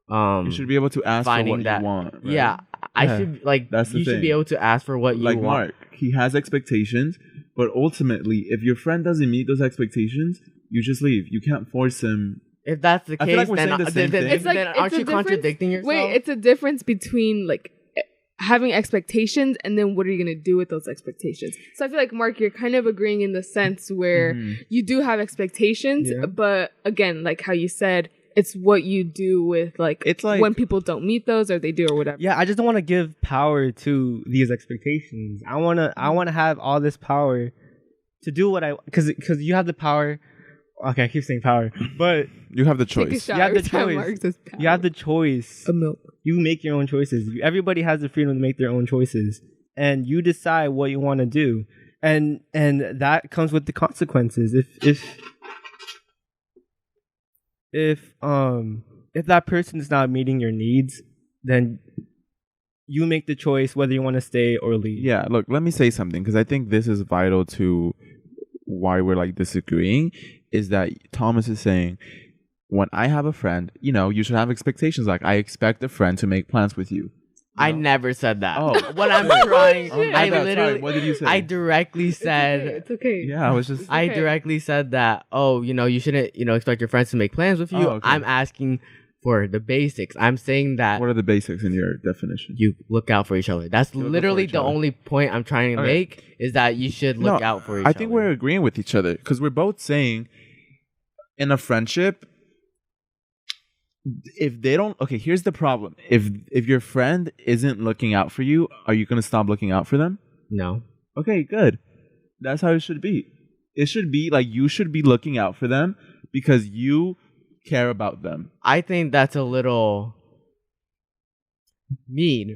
You should be able to ask for finding what that you want. Right? Yeah, I should like That's the you should thing. be able to ask for what you Like want. Mark, he has expectations, but ultimately, if your friend doesn't meet those expectations, you just leave. You can't force him. If that's the I case, feel like we're then, saying the same then, thing. It's like then it's aren't a you difference- contradicting yourself? Wait, it's a difference between like having expectations and then what are you gonna do with those expectations? So I feel like Mark, you're kind of agreeing in the sense where you do have expectations, but again, like how you said, it's what you do with like It's like when people don't meet those or they do or whatever. Yeah, I just don't want to give power to these expectations. I wanna have all this power to do what I because you have the power. Okay, I keep saying power, but you have the Take a choice. shot You have every the time choice. Mark says you have the choice. a milk. You make your own choices. Everybody has the freedom to make their own choices, and you decide what you want to do, and that comes with the consequences. If that person is not meeting your needs, then you make the choice whether you want to stay or leave. Yeah, look, let me say something because I think this is vital to why we're like disagreeing. Is that Thomas is saying, when I have a friend, you know, you should have expectations. Like, I expect a friend to make plans with you. I never said that. Oh. What I'm trying, Oh, my I bad, literally, sorry. What did you say? I directly said, It's okay. Yeah, I was just. I okay. directly said that. Oh, you know, you shouldn't, you know, expect your friends to make plans with you. Oh, okay. I'm asking for the basics. I'm saying that What are the basics in your definition? you look out for each other. That's You look out for literally each the other. only point I'm trying to Okay. make is that you should look out for each other. I think we're agreeing with each other because we're both saying in a friendship, if they don't, okay, here's the problem. If your friend isn't looking out for you, are you going to stop looking out for them? No. Okay, good. That's how it should be. It should be like you should be looking out for them because you care about them. I think that's a little mean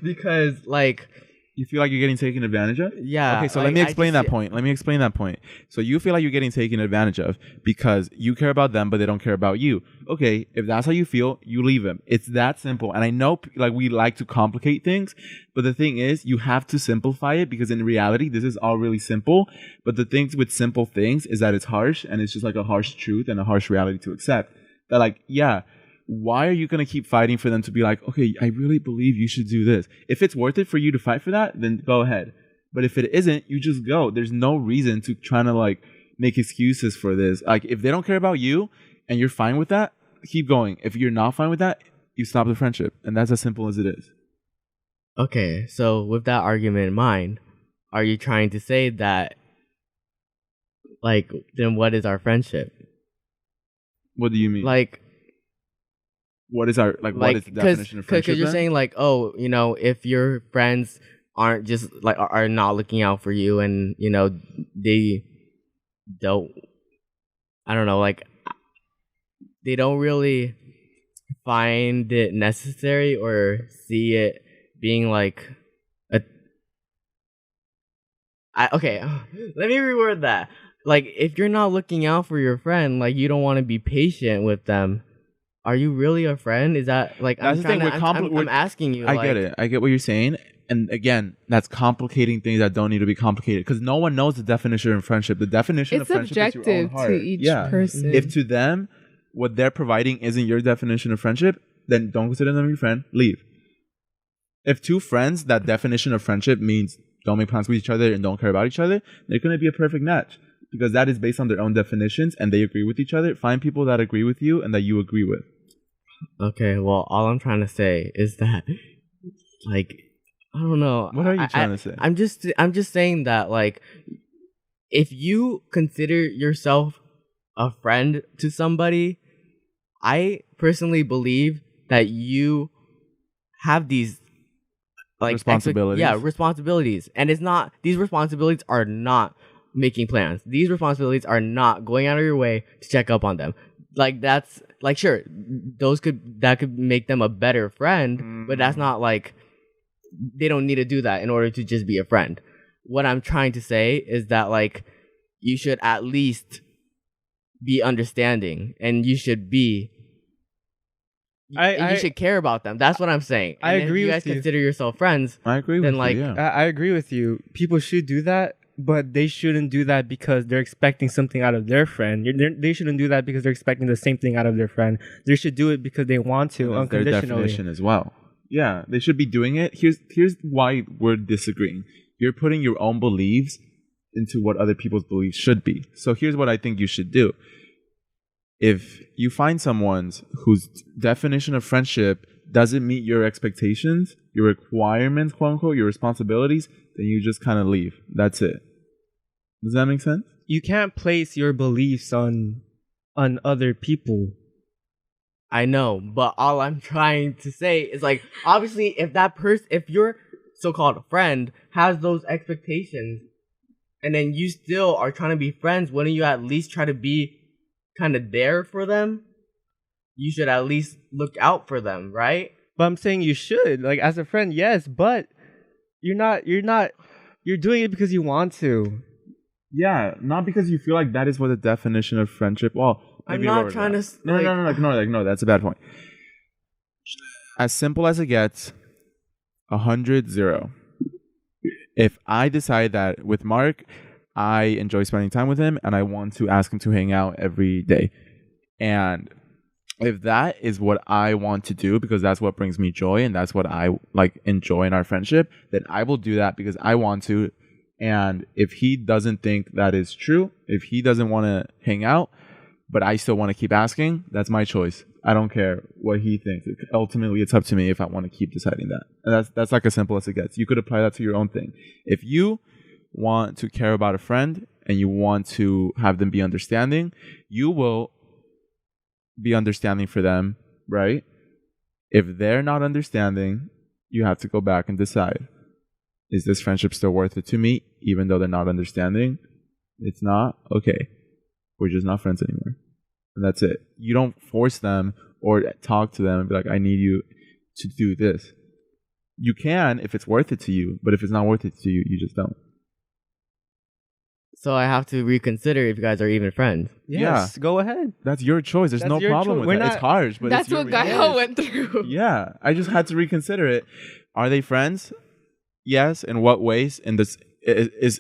because like You feel like you're getting taken advantage of? yeah. Okay, so like, let me I explain just- that point. Let me explain that point. So you feel like you're getting taken advantage of because you care about them, but they don't care about you. Okay, if that's how you feel, you leave them. It's that simple. And I know like we like to complicate things, but the thing is, you have to simplify it because in reality, this is all really simple. But the things with simple things is that it's harsh and it's just like a harsh truth and a harsh reality to accept. That like, yeah, why are you going to keep fighting for them to be like, okay, I really believe you should do this. If it's worth it for you to fight for that, then go ahead. But if it isn't, you just go. There's no reason to try to like make excuses for this. Like if they don't care about you and you're fine with that, keep going. If you're not fine with that, you stop the friendship. And that's as simple as it is. Okay, so with that argument in mind, are you trying to say that like then what is our friendship? What do you mean? Like what is our what is the definition of friendship? Because you're then? saying like, oh, if your friends aren't just like are not looking out for you, and they don't, I don't know, like they don't really find it necessary or see it being like okay, let me reword that. Like, if you're not looking out for your friend, like you don't want to be patient with them, are you really a friend? Is that like That's the thing, I'm asking you. I get it. I get what you're saying. And again, that's complicating things that don't need to be complicated, because no one knows the definition of friendship. The definition of friendship is your own heart. To each person. If to them what they're providing isn't your definition of friendship, then don't consider them your friend. Leave. If two friends, that definition of friendship means don't make plans with each other and don't care about each other, they're going to be a perfect match, because that is based on their own definitions and they agree with each other. Find people that agree with you and that you agree with. Okay, well, all I'm trying to say is that, like, I don't know. What are you trying to say? I'm just saying that, like, if you consider yourself a friend to somebody, I personally believe that you have these like responsibilities. Responsibilities. And these responsibilities are not making plans. These responsibilities are not going out of your way to check up on them. Like, that's like, sure, that could make them a better friend, but that's not like, they don't need to do that in order to just be a friend. What I'm trying to say is that, like, you should at least be understanding, and you should be you should care about them. That's what I'm saying. And I agree if you with guys you. consider yourself friends, I agree then, with like, you. Yeah. I agree with you. People should do that, but they shouldn't do that because they're expecting something out of their friend. They shouldn't do that because they're expecting the same thing out of their friend. They should do it because they want to, And that's their unconditionally. definition as well. Yeah, they should be doing it. Here's why we're disagreeing. You're putting your own beliefs into what other people's beliefs should be. So here's what I think you should do. If you find someone whose definition of friendship doesn't meet your expectations, your requirements, quote unquote, your responsibilities, then you just kind of leave. That's it. Does that make sense? You can't place your beliefs on other people. I know, but all I'm trying to say is, like, obviously, if your so-called friend has those expectations, and then you still are trying to be friends, wouldn't you at least try to be kind of there for them? You should at least look out for them, right? But I'm saying you should, like, as a friend, yes, but you're doing it because you want to. Yeah, not because you feel like that is what the definition of friendship. Well, I'm not trying to. No, ignore that. That's a bad point. As simple as it gets, 100, 0. If I decide that with Mark, I enjoy spending time with him and I want to ask him to hang out every day, and if that is what I want to do because that's what brings me joy and that's what I like enjoy in our friendship, then I will do that because I want to. And if he doesn't think that is true, if he doesn't want to hang out, but I still want to keep asking, that's my choice. I don't care what he thinks. Ultimately, it's up to me if I want to keep deciding that. And that's like as simple as it gets. You could apply that to your own thing. If you want to care about a friend and you want to have them be understanding, you will be understanding for them, right? If they're not understanding, you have to go back and decide, is this friendship still worth it to me, even though they're not understanding? It's not? Okay. We're just not friends anymore. And that's it. You don't force them or talk to them and be like, I need you to do this. You can if it's worth it to you, but if it's not worth it to you, you just don't. So I have to reconsider if you guys are even friends. Yes, go ahead. That's your choice. There's That's no your problem choice. with that. It's harsh, but That's it's your what Gael reality. went through. Yeah, I just had to reconsider it. Are they friends? Yes. In what ways? In this is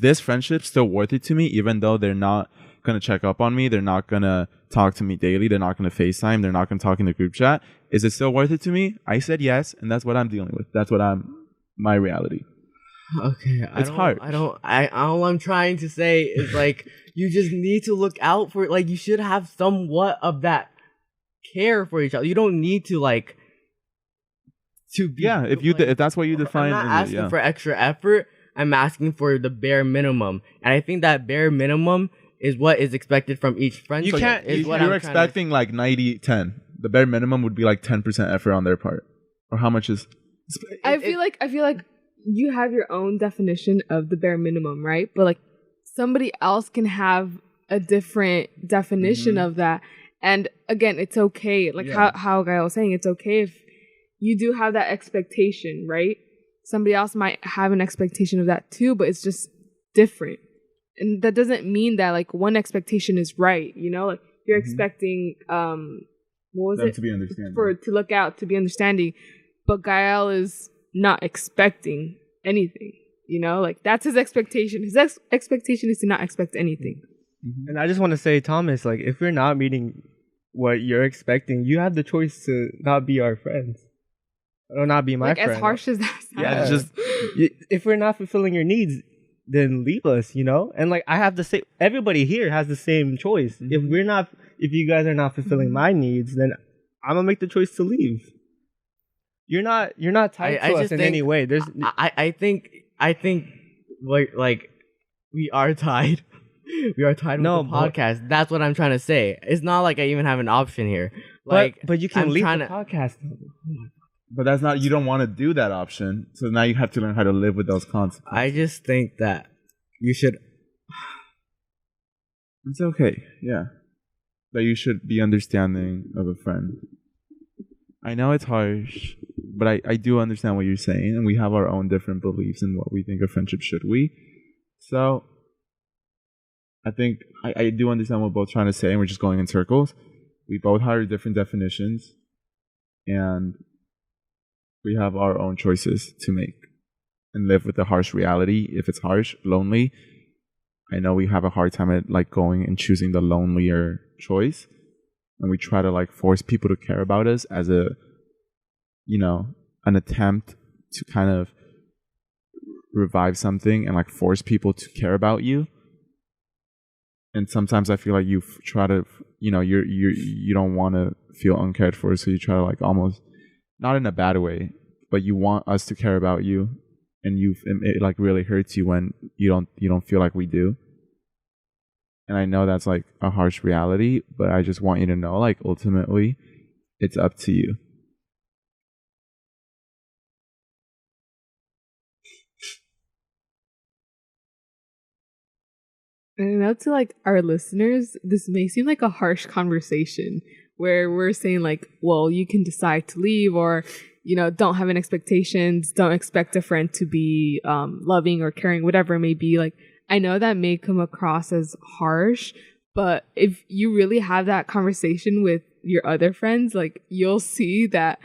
this friendship still worth it to me, even though they're not gonna check up on me, they're not gonna talk to me daily, they're not gonna FaceTime, they're not gonna talk in the group chat? Is it still worth it to me? I said yes, and that's what I'm dealing with. That's what my reality. Okay, It's hard. All I'm trying to say is, like, you just need to look out for, like, you should have somewhat of that care for each other. You don't need to, like, to be. Yeah, if that's what you define. I'm not as it, asking for extra effort. I'm asking for the bare minimum, and I think that bare minimum is what is expected from each friend. You can't- Is what You're I'm expecting like 90-10. The bare minimum would be like 10% effort on their part. Or how much is... I feel like you have your own definition of the bare minimum, right? But like somebody else can have a different definition of that. And again, it's okay. Like how Guy was saying, it's okay if you do have that expectation, right? Somebody else might have an expectation of that too, but it's just different. And that doesn't mean that like one expectation is right, you know? Like you're expecting what was them it? to be understanding. To look out, to be understanding. But Gael is not expecting anything, you know? Like that's his expectation. His expectation is to not expect anything. And I just want to say, Thomas, like if we're not meeting what you're expecting, you have the choice to not be our friends. Or not be my friend. As harsh as that sounds. Yeah, it's just if we're not fulfilling your needs, then leave us, you know? And like I have the same, everybody here has the same choice. If you guys are not fulfilling my needs, then I'm gonna make the choice to leave. You're not tied to us in any way. There's I think like we are tied. We are tied with the podcast. That's what I'm trying to say. It's not like I even have an option here. Like, but you can leave the podcast. But that's not, you don't want to do that option. So now you have to learn how to live with those consequences. I just think that you should. It's okay. Yeah. That you should be understanding of a friend. I know it's harsh, but I do understand what you're saying. And we have our own different beliefs in what we think a friendship should be. So I think I do understand what we're both trying to say. And we're just going in circles. We both have different definitions. And we have our own choices to make and live with the harsh reality. If it's harsh, lonely, I know we have a hard time at like going and choosing the lonelier choice. And we try to like force people to care about us as a, you know, an attempt to kind of revive something and like force people to care about you. And sometimes I feel like you try to, you know, you don't want to feel uncared for. So you try to like almost, not in a bad way, but you want us to care about you, and it like really hurts you when you don't feel like we do. And I know that's like a harsh reality, but I just want you to know, like ultimately, it's up to you. And I know to like our listeners, this may seem like a harsh conversation where we're saying like, well, you can decide to leave, or, you know, don't have any expectations, don't expect a friend to be loving or caring, whatever it may be. Like, I know that may come across as harsh, but if you really have that conversation with your other friends, like you'll see that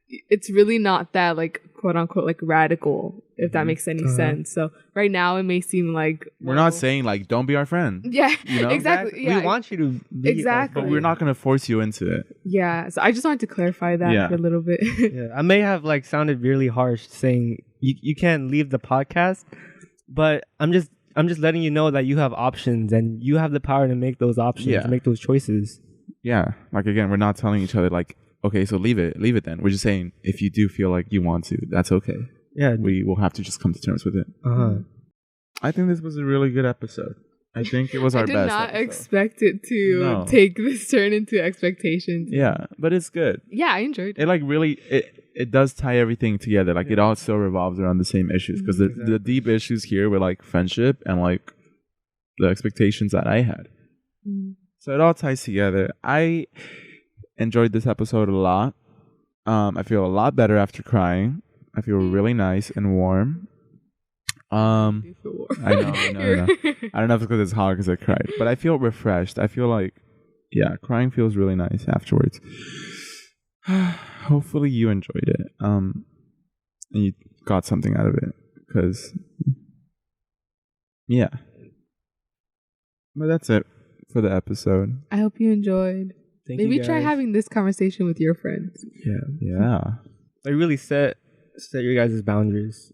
it's really not that like quote unquote like radical, if that makes any sense. So right now it may seem like we're not saying like don't be our friend. Yeah, you know? exactly. Yeah, we want you to be exactly, but we're not going to force you into it. Yeah, so I just wanted to clarify that for a little bit. Yeah, I may have like sounded really harsh saying you can't leave the podcast, but I'm just letting you know that you have options and you have the power to make those options, to make those choices. Yeah, like again, we're not telling each other like, okay, so leave it then. We're just saying if you do feel like you want to, that's okay. Yeah, we will have to just come to terms with it. I think this was a really good episode. I think it was our best. I did not expect it to take this turn into expectations. Yeah, but it's good. Yeah, I enjoyed it. It like really, it does tie everything together. Like it all still revolves around the same issues, because the deep issues here were like friendship and like the expectations that I had. So it all ties together. I enjoyed this episode a lot. I feel a lot better after crying. I feel really nice and warm. I know. I don't know if it's because it's hot because I cried, but I feel refreshed. I feel like, crying feels really nice afterwards. Hopefully you enjoyed it. And you got something out of it, because, But that's it for the episode. I hope you enjoyed. Maybe try having this conversation with your friends. Yeah. Like really set your guys' boundaries.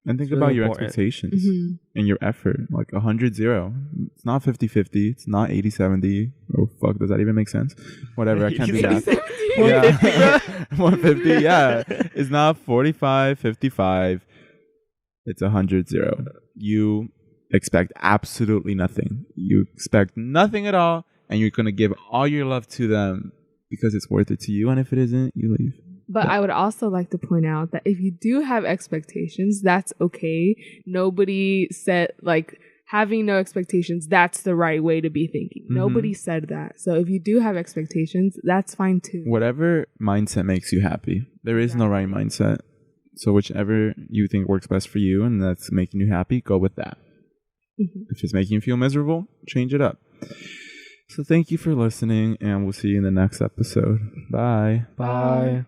And think about your expectations and your effort. Like 100-0. It's not 50-50. It's not 80-70. Oh, fuck. Does that even make sense? Whatever. I can't do that. 150. Yeah. It's not 45-55. It's 100-0. You expect absolutely nothing. You expect nothing at all. And you're going to give all your love to them because it's worth it to you, and if it isn't, you leave. But I would also like to point out that if you do have expectations, that's okay. Nobody said, like, having no expectations, that's the right way to be thinking. Nobody said that. So if you do have expectations, that's fine too. Whatever mindset makes you happy. There is no right mindset. So whichever you think works best for you and that's making you happy, go with that. If it's making you feel miserable, change it up. So thank you for listening, and we'll see you in the next episode. Bye. Bye.